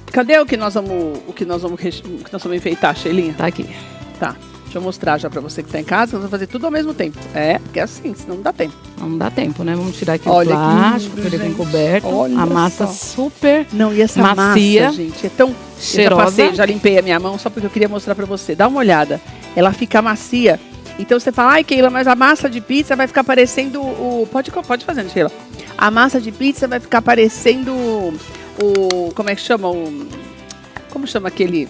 Cadê o que nós vamos enfeitar, Sheilinha? Tá aqui. Tá. Deixa eu mostrar já pra você que tá em casa. Nós vamos fazer tudo ao mesmo tempo. É, porque é assim, senão não dá tempo. Não dá tempo, né? Vamos tirar aqui Olha o plástico, que ele vem coberto. Olha a massa só. super Não, e essa macia, massa, gente, é tão cheirosa. Já limpei a minha mão só porque eu queria mostrar pra você. Dá uma olhada. Ela fica macia. Então você fala, ai, Keila, mas a massa de pizza vai ficar parecendo o... Pode fazer, Sheila. A massa de pizza vai ficar parecendo o... Como é que chama? Como chama aquele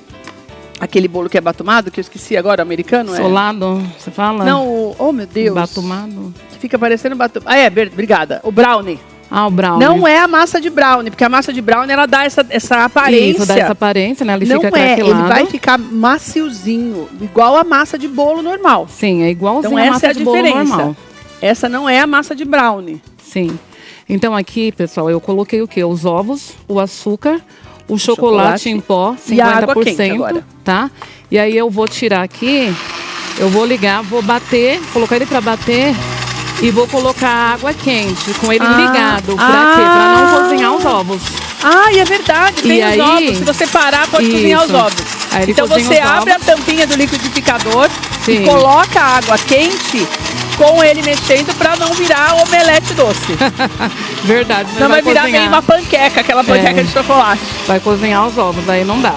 bolo que é batumado, que eu esqueci agora, americano? Solado, você fala? Não, oh meu Deus. Batumado. Que fica parecendo batumado. Ah, obrigada. O brownie. Ah, o brownie. Não é a massa de brownie, porque a massa de brownie, ela dá essa aparência. Isso, dá essa aparência, né? Ele não fica ele craquelado. vai ficar maciozinho, igual a massa de bolo normal. Sim, é igualzinho então, a massa de bolo normal. Essa não é a massa de brownie. Sim. Então aqui, pessoal, eu coloquei o quê? Os ovos, o açúcar, o chocolate em pó, 50%, e a água quente agora. Tá? E aí eu vou tirar aqui, eu vou ligar, vou bater, colocar ele para bater e vou colocar água quente com ele ligado. Pra quê? Pra não cozinhar os ovos. Ah, e é verdade, tem os ovos. Se você parar, pode cozinhar os ovos. Então você abre a tampinha do liquidificador e coloca a água quente com ele mexendo para não virar omelete doce. Verdade. Não vai virar meio uma panqueca, aquela panqueca de chocolate. Vai cozinhar os ovos, aí não dá.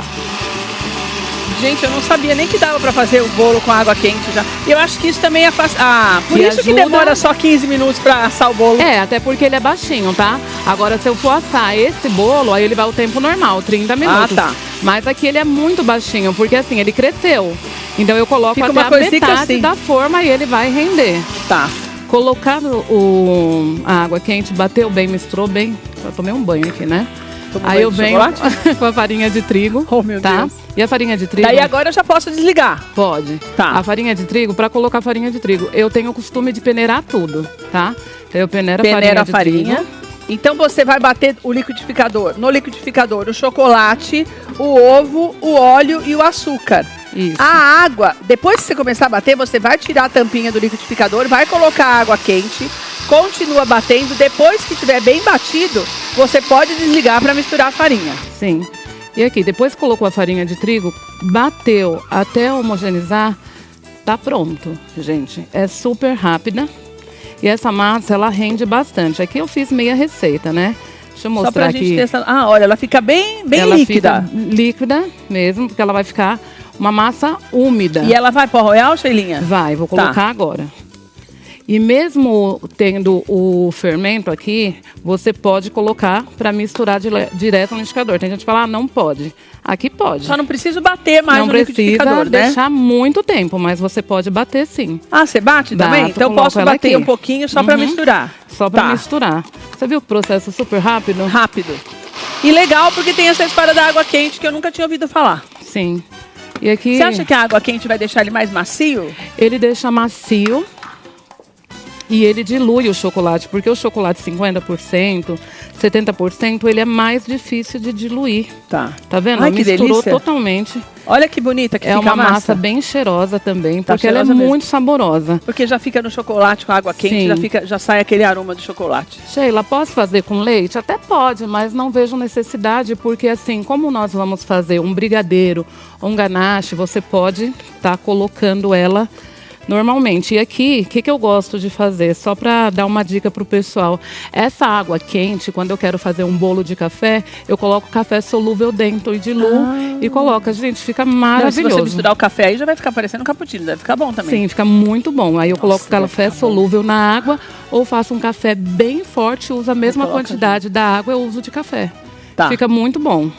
Gente, eu não sabia nem que dava para fazer o bolo com água quente já. E eu acho que isso também é fácil. Ah, por isso que demora só 15 minutos para assar o bolo. É, até porque ele é baixinho, tá? Agora, se eu for assar esse bolo, aí ele vai o tempo normal, 30 minutos. Ah, tá. Mas aqui ele é muito baixinho, porque assim, ele cresceu. Então eu coloco até a metade da forma e ele vai render. Tá. Colocando a água quente, bateu bem, misturou bem. Eu tomei um banho aqui, né? Aí eu venho com a farinha de trigo, oh, meu Deus. E a farinha de trigo... Daí agora eu já posso desligar? Pode. Tá. A farinha de trigo, para colocar a farinha de trigo, eu tenho o costume de peneirar tudo, tá? Eu peneiro a farinha de trigo. Então você vai bater no liquidificador, o chocolate, o ovo, o óleo e o açúcar. Isso. A água, depois que você começar a bater, você vai tirar a tampinha do liquidificador, vai colocar a água quente, continua batendo. Depois que estiver bem batido, você pode desligar para misturar a farinha. Sim. E aqui, depois que colocou a farinha de trigo, bateu até homogeneizar, tá pronto, gente. É super rápida. E essa massa, ela rende bastante. Aqui eu fiz meia receita, né? Deixa eu mostrar só pra aqui. Gente testar. Ah, olha, ela fica bem ela líquida. Fica líquida mesmo, porque ela vai ficar uma massa úmida. E ela vai para o Royal, Sheilinha? Vai, vou colocar agora. E mesmo tendo o fermento aqui, você pode colocar para misturar direto no liquidificador. Tem gente que fala, não pode. Aqui pode. Só não preciso bater mais no liquidificador, não precisa deixar muito tempo, mas você pode bater sim. Ah, você bate também? Bato, então eu posso bater aqui. Um pouquinho só para misturar. Só para misturar. Você viu o processo super rápido? Rápido. E legal porque tem essa história da água quente que eu nunca tinha ouvido falar. Sim. E aqui... Você acha que a água quente vai deixar ele mais macio? Ele deixa macio. E ele dilui o chocolate, porque o chocolate 50%, 70%, ele é mais difícil de diluir. Tá. Tá vendo? Ai, que misturou delícia. Totalmente. Olha que bonita que é fica a uma massa. massa bem cheirosa também, Tá porque ela é cheirosa mesmo. muito saborosa. Porque já fica no chocolate com a água quente, já sai aquele aroma do chocolate. Sheila, posso fazer com leite? Até pode, mas não vejo necessidade, porque assim, como nós vamos fazer um brigadeiro ou um ganache, você pode estar colocando ela normalmente. E aqui, o que eu gosto de fazer? Só para dar uma dica para o pessoal. Essa água quente, quando eu quero fazer um bolo de café, eu coloco café solúvel dentro e diluo e coloco. Gente, fica maravilhoso. Não, se você misturar o café aí, já vai ficar parecendo um cappuccino. Deve ficar bom também. Sim, fica muito bom. Aí eu coloco café solúvel na água ou faço um café bem forte, uso a mesma quantidade da água, eu uso de café. Tá. Fica muito bom.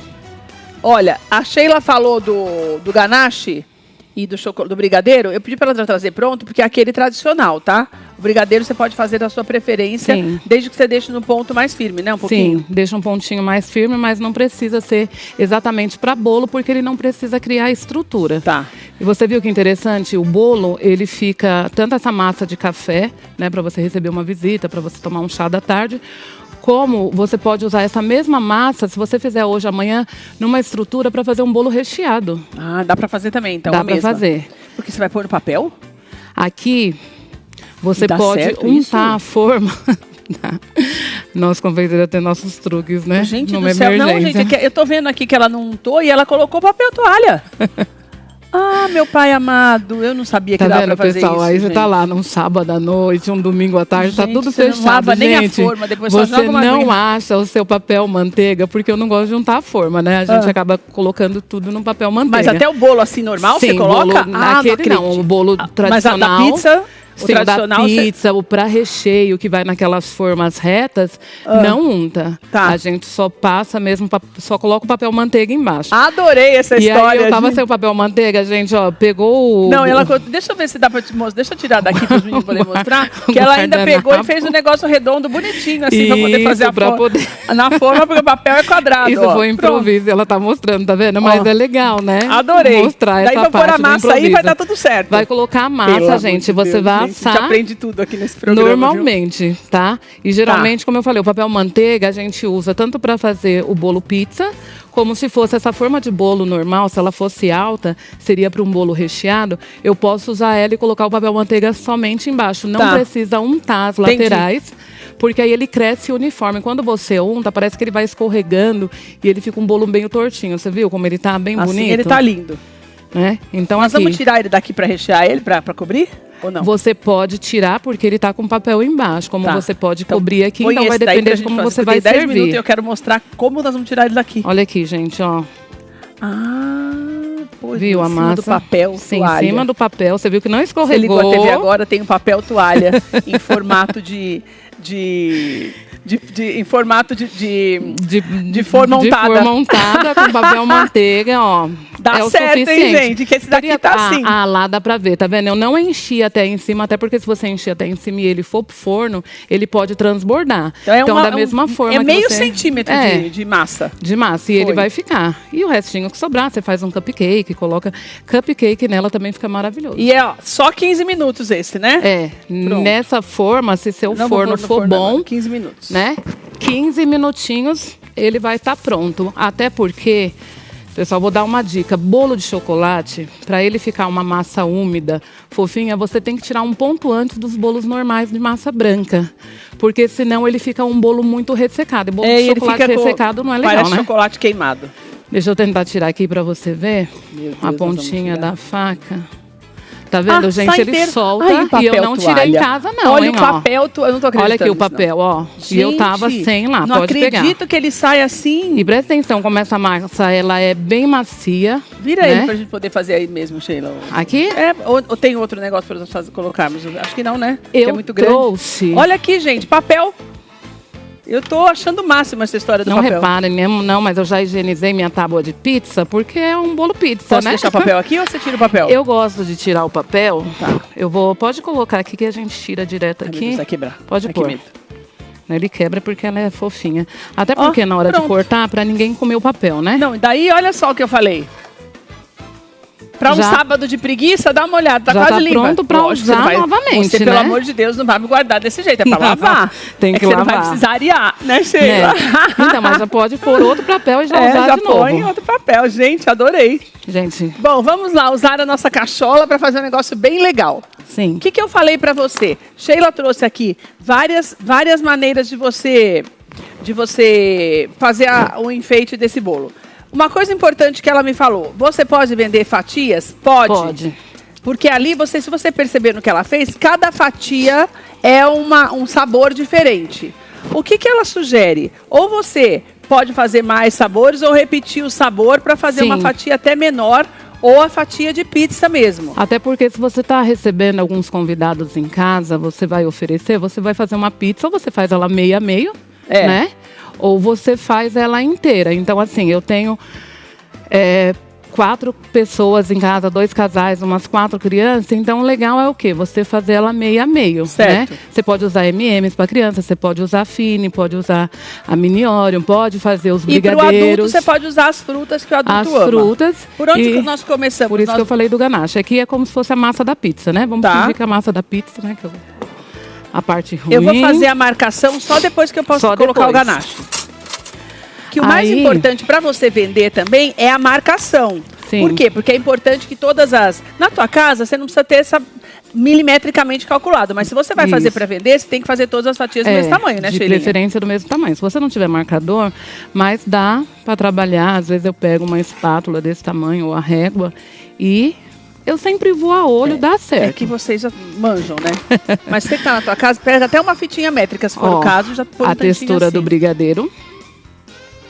Olha, a Sheila falou do ganache e do brigadeiro. Eu pedi para ela trazer pronto, porque é aquele tradicional, tá? O brigadeiro você pode fazer da sua preferência, desde que você deixe no ponto mais firme, né? Um pouquinho. Sim, deixa um pontinho mais firme, mas não precisa ser exatamente para bolo, porque ele não precisa criar estrutura. Tá. E você viu que interessante? O bolo, ele fica, tanto essa massa de café, né, para você receber uma visita, para você tomar um chá da tarde, como você pode usar essa mesma massa, se você fizer hoje, amanhã, numa estrutura para fazer um bolo recheado. Ah, dá para fazer também, então. Dá para fazer. Porque você vai pôr no papel? Aqui, você pode untar a forma. Nós, confeiteiros, temos nossos truques, né? Gente numa do céu. emergência. Não, gente, eu tô vendo aqui que ela não untou e ela colocou papel toalha. Ah, meu pai amado, eu não sabia que dava pra fazer pessoal, isso, aí gente. você tá lá num sábado à noite, um domingo à tarde, tá tudo você fechado, não lava nem a gente. forma, depois você só joga uma não aguinha. acha o seu papel manteiga, porque eu não gosto de untar a forma, né? A gente acaba colocando tudo no papel manteiga. Mas até o bolo assim normal, sim, você coloca? Bolo, naquele não, o bolo tradicional. Mas a da pizza... Sim, o da pizza, o para recheio, que vai naquelas formas retas, não unta. Tá. A gente só passa mesmo, só coloca o papel manteiga embaixo. Adorei essa história. E aí eu tava sem o papel manteiga, gente, ó, pegou o... Não, ela... Deixa eu ver se dá pra te mostrar. Deixa eu tirar daqui para os meninos poderem mostrar. Que ela ainda pegou e fez um negócio redondo, bonitinho, assim, para poder fazer a forma. Poder... Na forma, porque o papel é quadrado. Isso foi improviso, ela tá mostrando, tá vendo? Mas é legal, né? Adorei. Mostrar daí essa vai pôr a parte massa aí e vai dar tudo certo. Vai colocar a massa, gente. Você vai assar. A gente aprende tudo aqui nesse programa. Normalmente, viu? Tá? E geralmente, como eu falei, o papel manteiga a gente usa tanto para fazer o bolo pizza, como se fosse essa forma de bolo normal, se ela fosse alta, seria para um bolo recheado, eu posso usar ela e colocar o papel manteiga somente embaixo. Não precisa untar as laterais, porque aí ele cresce uniforme. Quando você unta, parece que ele vai escorregando e ele fica um bolo bem tortinho. Você viu como ele tá bem bonito? Ele tá lindo. Né? Então, nós vamos tirar ele daqui para rechear ele, para cobrir? Ou não? Você pode tirar porque ele tá com papel embaixo, como você pode cobrir aqui, então vai depender de como você vai servir. 10 minutos e eu quero mostrar como nós vamos tirar ele daqui. Olha aqui, gente, ó. Viu a massa? Do papel, sim, toalha. Em cima do papel, você viu que não escorregou. Você ligou a TV agora, tem um papel toalha em formato em formato de flor montada. De flor montada com papel manteiga, ó. Dá certo, hein, gente? Que esse daqui tá assim. Ah, lá dá pra ver, tá vendo? Eu não enchi até em cima, até porque se você encher até em cima e ele for pro forno, ele pode transbordar. Então da mesma forma é que meio centímetro de massa. De massa, e ele vai ficar. E o restinho que sobrar, você faz um cupcake, coloca cupcake nela, também fica maravilhoso. E é só 15 minutos esse, né? É, pronto. Nessa forma, se seu forno for bom, agora, 15 minutos. Né? 15 minutinhos ele vai estar pronto. Até porque, pessoal, vou dar uma dica. Bolo de chocolate, para ele ficar uma massa úmida, fofinha, você tem que tirar um ponto antes dos bolos normais de massa branca. Porque senão ele fica um bolo muito ressecado. E bolo de chocolate ressecado não é legal, parece né? chocolate queimado. Deixa eu tentar tirar aqui para você ver Deus, a pontinha da faca. Tá vendo, gente? sai Ele inteiro. solta Ai, e eu papel não tirei em toalha. casa, não, Olha hein, o papel, eu não tô acreditando. Olha aqui o nisso, papel, ó. Gente, E eu tava sem lá, não pode pegar. acredito que ele sai assim. E presta atenção como essa massa, ela é bem macia. Vira né? ele pra gente poder fazer aí mesmo, Sheila. Aqui? Ou tem outro negócio pra nós colocarmos? Acho que não, né? Porque Eu é muito grande. trouxe. Olha aqui, gente, papel. Eu tô achando o máximo essa história do Não papel. reparem mesmo, não, mas eu já higienizei minha tábua de pizza, porque é um bolo pizza, Posso né? deixar o papel aqui ou você tira o papel? Eu gosto de tirar o papel. Tá. Pode colocar aqui que a gente tira direto Ai, meu aqui. Deus, vai quebrar. Pode Ai, pôr. que medo. Ele quebra porque ela é fofinha. Até porque na hora pronto. de cortar, pra ninguém comer o papel, né? Não, daí olha só o que eu falei. Pra um Já- sábado de preguiça, dá uma olhada, tá Já quase tá limpa. pronto pra Lógico, você usar não vai- novamente, Você, pelo né? amor de Deus, não vai me guardar desse jeito, é pra Não, lavar. tem que Você não vai lavar. precisar arear, né, Né? Sheila? Então, mas já pode pôr outro papel e já usar já de põe novo. outro papel. Gente, adorei. Gente, Bom, vamos lá, usar a nossa cachola para fazer um negócio bem legal. sim. O que eu falei para você? Sheila trouxe aqui várias maneiras de você fazer o enfeite desse bolo. Uma coisa importante que ela me falou, você pode vender fatias? Pode. Porque ali, se você perceber no que ela fez, cada fatia é um sabor diferente. O que ela sugere? Ou você pode fazer mais sabores ou repetir o sabor para fazer Sim. uma fatia até menor ou a fatia de pizza mesmo. Até porque se você está recebendo alguns convidados em casa, você vai oferecer, você vai fazer uma pizza, ou você faz ela meio a meio, É. né? Ou você faz ela inteira. Então, assim, eu tenho 4 pessoas em casa, 2 casais, umas 4 crianças. Então, o legal é o quê? Você fazer ela meio a meio, Certo. né? Você pode usar M&M's para criança, você pode usar Fini, pode usar a Mini Oreo, pode fazer os E para o adulto, brigadeiros. você pode usar as frutas que o adulto As ama. frutas. Por onde e- que nós começamos? Por isso Nós- que eu falei do ganache. Aqui é como se fosse a massa da pizza, né? Vamos Tá. fingir que é a massa da pizza, né? A parte ruim. Eu vou fazer a marcação só depois que eu posso Só colocar o depois. ganache. Que o mais Aí- importante para você vender também é a marcação. Sim. Por quê? Porque é importante que na tua casa, você não precisa ter essa milimetricamente calculado, mas se você vai fazer Isso. para vender, você tem que fazer todas as fatias do mesmo tamanho, né, de Sheilinha? preferência do mesmo tamanho. Se você não tiver marcador, mas dá para trabalhar. Às vezes eu pego uma espátula desse tamanho ou a régua e eu sempre vou a olho, dá certo. É que vocês já manjam, né? Mas você que tá na tua casa, pega até uma fitinha métrica, se for Ó, o caso, já põe um a tantinho textura assim. do brigadeiro.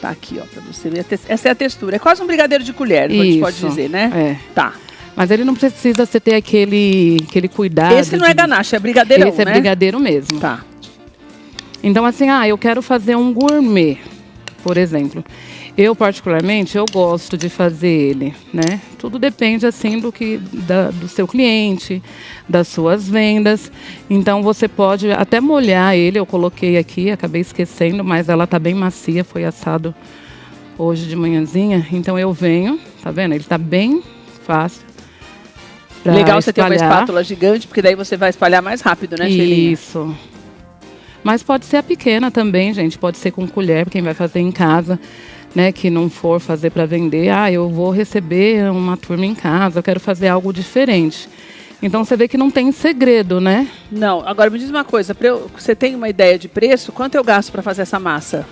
Tá aqui, ó, pra você ver. Essa é a textura. É quase um brigadeiro de colher, a gente pode Isso, dizer, né? é. Tá. Mas ele não precisa você ter aquele cuidado. Esse não é ganache, é brigadeirão, Esse é né? brigadeiro mesmo. Tá. Então, assim, eu quero fazer um gourmet, por exemplo. Eu, particularmente, eu gosto de fazer ele, né? Tudo depende, assim, do seu cliente, das suas vendas. Então, você pode até molhar ele. Eu coloquei aqui, acabei esquecendo, mas ela tá bem macia, foi assado hoje de manhãzinha. Então, eu venho, tá vendo? Ele tá bem fácil. pra Legal você ter uma espalhar. espátula gigante, porque daí você vai espalhar mais rápido, né, Sheilinha? Isso. Mas pode ser a pequena também, gente. Pode ser com colher, quem vai fazer em casa, né? Que não for fazer para vender. Eu vou receber uma turma em casa, eu quero fazer algo diferente. Então você vê que não tem segredo, né? Não, agora me diz uma coisa, você tem uma ideia de preço? Quanto eu gasto para fazer essa massa?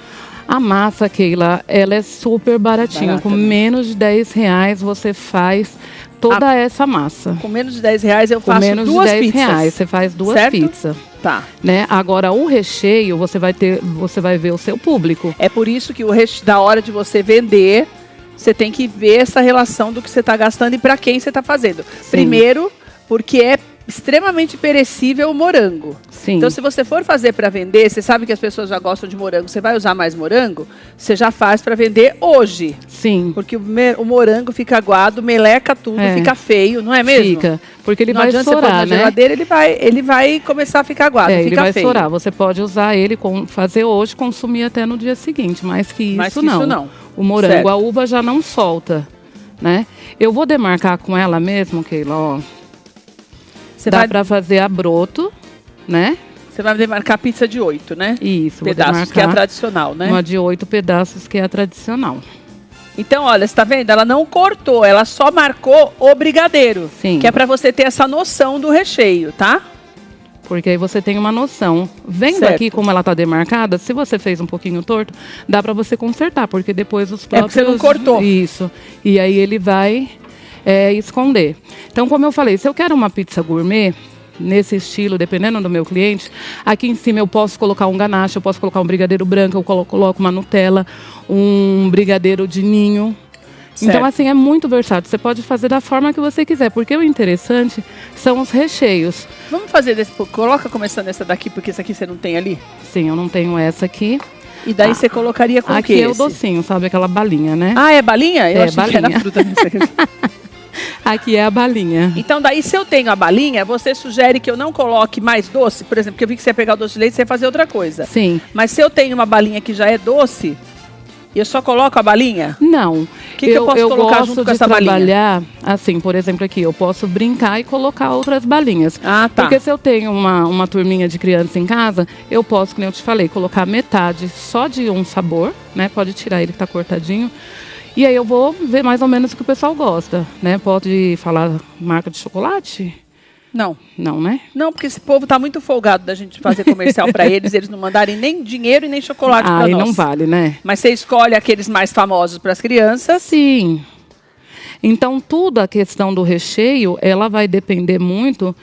A massa, Keila, ela é super baratinha. Barata, Com né? menos de R$10 você faz toda essa massa. Com menos de R$10 eu Com faço menos duas de pizzas. R$10 você faz duas certo? pizzas. Tá. Né? Agora, o recheio, você vai ver o seu público. É por isso que da hora de você vender, você tem que ver essa relação do que você está gastando e para quem você está fazendo. Sim. Primeiro, porque é extremamente perecível o morango. Sim. Então, se você for fazer para vender, você sabe que as pessoas já gostam de morango, você vai usar mais morango, você já faz para vender hoje. Sim. Porque o morango fica aguado, meleca tudo, É. fica feio, não é mesmo? Fica. Porque ele Não vai adianta você pôr estourar, na né? geladeira, ele vai começar a ficar aguado, Ele fica vai feio. estourar. Você pode usar ele, fazer hoje, consumir até no dia seguinte. Mais que isso, Mais que não. isso, não. O morango, Certo. a uva já não solta, né? Eu vou demarcar com ela mesmo, Keila, ó. Você Dá vai, pra fazer a broto, né? você vai demarcar pizza de 8, né? Isso, vou Pedaços, demarcar que é a tradicional, né? uma de 8 pedaços, que é a tradicional. Então, olha, você tá vendo? Ela não cortou, ela só marcou o brigadeiro. Sim. Que é pra você ter essa noção do recheio, tá? Porque aí você tem uma noção. Vendo Certo. aqui como ela tá demarcada, se você fez um pouquinho torto, dá pra você consertar, porque depois os É próprios... porque você não cortou. Isso. E aí ele vai esconder. Então, como eu falei, se eu quero uma pizza gourmet, nesse estilo, dependendo do meu cliente, aqui em cima eu posso colocar um ganache, eu posso colocar um brigadeiro branco, eu coloco uma Nutella, um brigadeiro de ninho. Certo. Então, assim, é muito versátil. Você pode fazer da forma que você quiser, porque o interessante são os recheios. Vamos fazer desse. Coloca começando essa daqui, porque essa aqui você não tem ali. Sim, eu não tenho essa aqui. E daí você colocaria com o quê? Aqui é o docinho, sabe? Aquela balinha, né? Ah, é balinha? Eu achei balinha. que era fruta. Aqui é a balinha. Então, daí, se eu tenho a balinha, você sugere que eu não coloque mais doce? Por exemplo, porque eu vi que você ia pegar o doce de leite e você ia fazer outra coisa. Sim. Mas se eu tenho uma balinha que já é doce, e eu só coloco a balinha? Não. Que eu posso colocar junto com essa balinha? Eu gosto de trabalhar, assim, por exemplo, aqui, eu posso brincar e colocar outras balinhas. Ah, tá. Porque se eu tenho uma turminha de criança em casa, eu posso, como eu te falei, colocar metade só de um sabor, né? Pode tirar ele que tá cortadinho. E aí eu vou ver mais ou menos o que o pessoal gosta, né? Pode falar marca de chocolate? Não. Não, né? Não, porque esse povo tá muito folgado da gente fazer comercial para eles não mandarem nem dinheiro e nem chocolate para Aí nós. não vale, né? Mas você escolhe aqueles mais famosos para as crianças. Sim. Então, tudo a questão do recheio, ela vai depender muito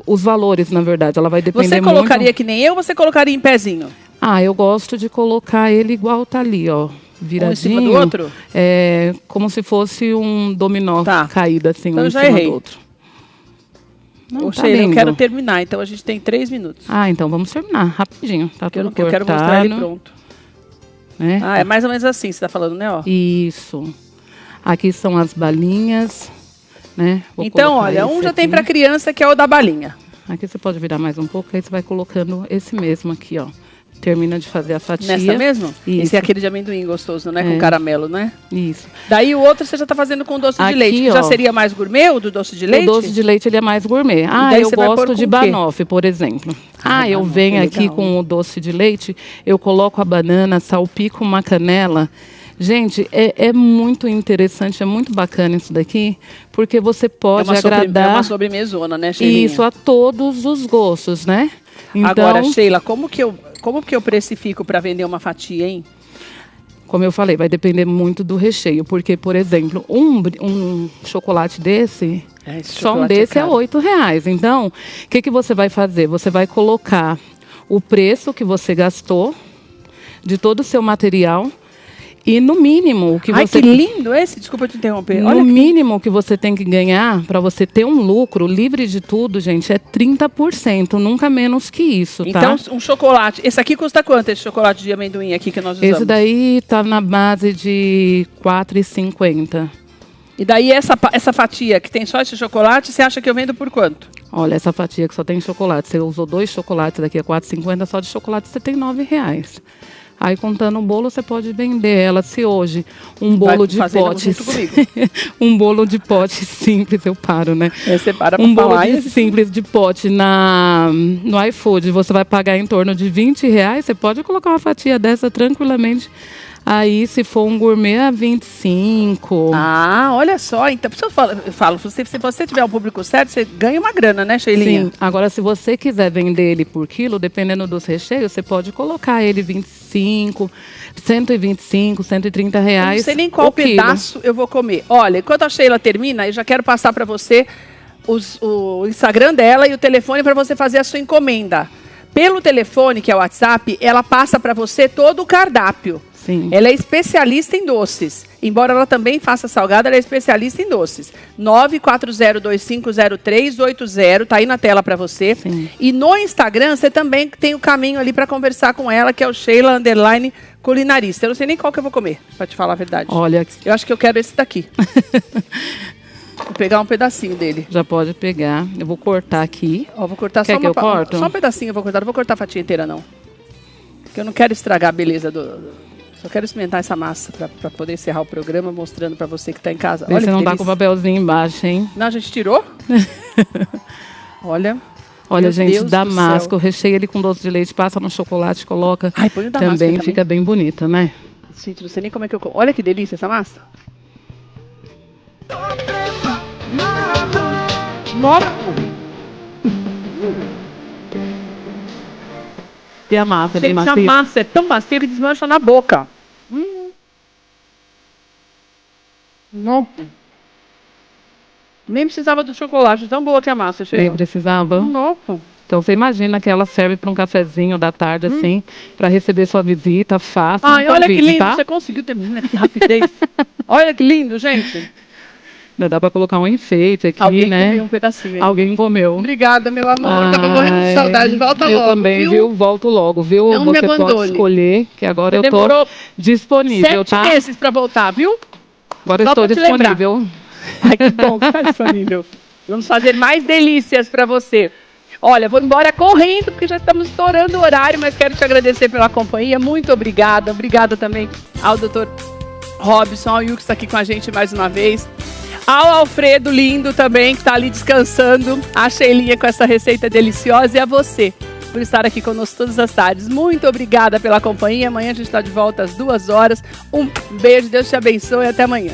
os valores, na verdade. Ela vai depender Você muito... colocaria que nem eu ou você colocaria em pezinho? Ah, eu gosto de colocar ele igual tá ali, ó. Viradinho. Um em cima do outro? É como se fosse um dominó caído, assim, então um em já cima errei. do outro. Não, Ô, tá Sheila, eu lindo. quero terminar, então a gente tem 3 minutos. Ah, então vamos terminar, rapidinho. Tá Porque eu, tudo eu quero mostrar ele pronto. Né? Ah, é mais ou menos assim, você tá falando, né? Ó. Isso. Aqui são as balinhas, né? Vou Então, colocar olha, esse já tem aqui. para criança, que é o da balinha. Aqui você pode virar mais um pouco, aí você vai colocando esse mesmo aqui, ó. Termina de fazer a fatia. Nessa mesmo? Isso. Esse é aquele de amendoim gostoso, né? Com caramelo, né? Isso. Daí o outro você já tá fazendo com doce de Aqui, leite. Que ó. já seria mais gourmet, o do doce de leite? O doce de leite, ele é mais gourmet. Ah, daí eu você vai pôr gosto com de o quê? banoffee, por exemplo. Ah, eu banoffee, venho aqui legal. com o doce de leite, eu coloco a banana, salpico uma canela. Gente, é muito interessante, é muito bacana isso daqui, porque você pode agradar... É uma sobremesona, né, Sheilinha? Isso, a todos os gostos, né? Então, Agora, Sheila, como que eu precifico para vender uma fatia, hein? como eu falei, vai depender muito do recheio. Porque, por exemplo, um chocolate desse, Esse só um chocolate desse é caro. R$8. Então, o que você vai fazer? Você vai colocar o preço que você gastou de todo o seu material e no mínimo o que Ai, você... que lindo esse! Desculpa te interromper. No Olha que... mínimo que você tem que ganhar para você ter um lucro livre de tudo, gente, é 30%, nunca menos que isso, tá? Então, um chocolate. Esse aqui custa quanto, esse chocolate de amendoim aqui que nós usamos? Esse daí tá na base de R$4,50. E daí essa fatia que tem só esse chocolate, você acha que eu vendo por quanto? Olha, essa fatia que só tem chocolate, você usou 2 chocolates, daqui a R$4,50, só de chocolate você tem R$9. Aí, contando o bolo, você pode vender ela. Se hoje um bolo de pote... um bolo de pote simples, eu paro, né? Você para pra um bolo falar de simples de pote no iFood, você vai pagar em torno de R$20, você pode colocar uma fatia dessa tranquilamente. Aí, se for um gourmet, a 25. Ah, olha só. Então, eu falo, se você tiver um público certo, você ganha uma grana, né, Sheilinha? Sim. Agora, se você quiser vender ele por quilo, dependendo dos recheios, você pode colocar ele 25, 125, R$130. Eu não sei nem qual pedaço eu vou comer. Olha, enquanto a Sheila termina, eu já quero passar para você o Instagram dela e o telefone para você fazer a sua encomenda. Pelo telefone, que é o WhatsApp, ela passa para você todo o cardápio. Sim. Ela é especialista em doces. Embora ela também faça salgado, ela é especialista em doces. 940250380, tá aí na tela para você. Sim. E no Instagram, você também tem o caminho ali para conversar com ela, que é o Sheila_culinarista. Eu não sei nem qual que eu vou comer, para te falar a verdade. Olha, Eu acho que eu quero esse daqui. Vou pegar um pedacinho dele. já pode pegar. Eu vou cortar aqui. Ó, vou cortar Quer só que eu corto? só um pedacinho, eu vou cortar. Não vou cortar a fatia inteira, não. Porque eu não quero estragar a beleza do... Só quero experimentar essa massa para poder encerrar o programa mostrando para você que está em casa. Vê Olha se que não tá delícia. com o papelzinho embaixo, hein? Não, a gente tirou? Olha. Olha, Meu gente, Deus do damasco, céu. recheia ele com doce de leite, passa no chocolate, coloca. Ai, põe o damasco também também. fica bem bonita, né? Gente, não sei nem como é que eu como. Olha que delícia essa massa. Nossa! E a massa, bem Gente, a macia. massa é tão macia que desmancha na boca. Nossa. Nem precisava do chocolate, tão boa que a massa, Nem Sheila. precisava. Nossa. Então você imagina que ela serve para um cafezinho da tarde, assim, para receber sua visita, fácil. Ai, olha que convite, lindo, tá? você conseguiu terminar, que rapidez. Olha que lindo, gente. Ainda dá para colocar um enfeite aqui, Alguém né? comeu um pedacinho aí. Alguém comeu. Obrigada, meu amor. Tava morrendo de saudade. Volta eu logo, também, viu? Volto logo, viu? Não me Você pode abandone. escolher, que agora Você eu tô demorou disponível, 7 tá? meses pra voltar, viu? Agora eu Só estou pra te lembrar. disponível. Ai, que bom que tá disponível. Vamos fazer mais delícias para você. Olha, vou embora correndo, porque já estamos estourando o horário, mas quero te agradecer pela companhia. Muito obrigada. Obrigada também ao Dr. Robson, ao Will, que está aqui com a gente mais uma vez. Ao Alfredo lindo também, que está ali descansando. A Sheilinha com essa receita deliciosa. E a você, por estar aqui conosco todas as tardes. Muito obrigada pela companhia. Amanhã a gente está de volta às 2 horas. Um beijo, Deus te abençoe e até amanhã.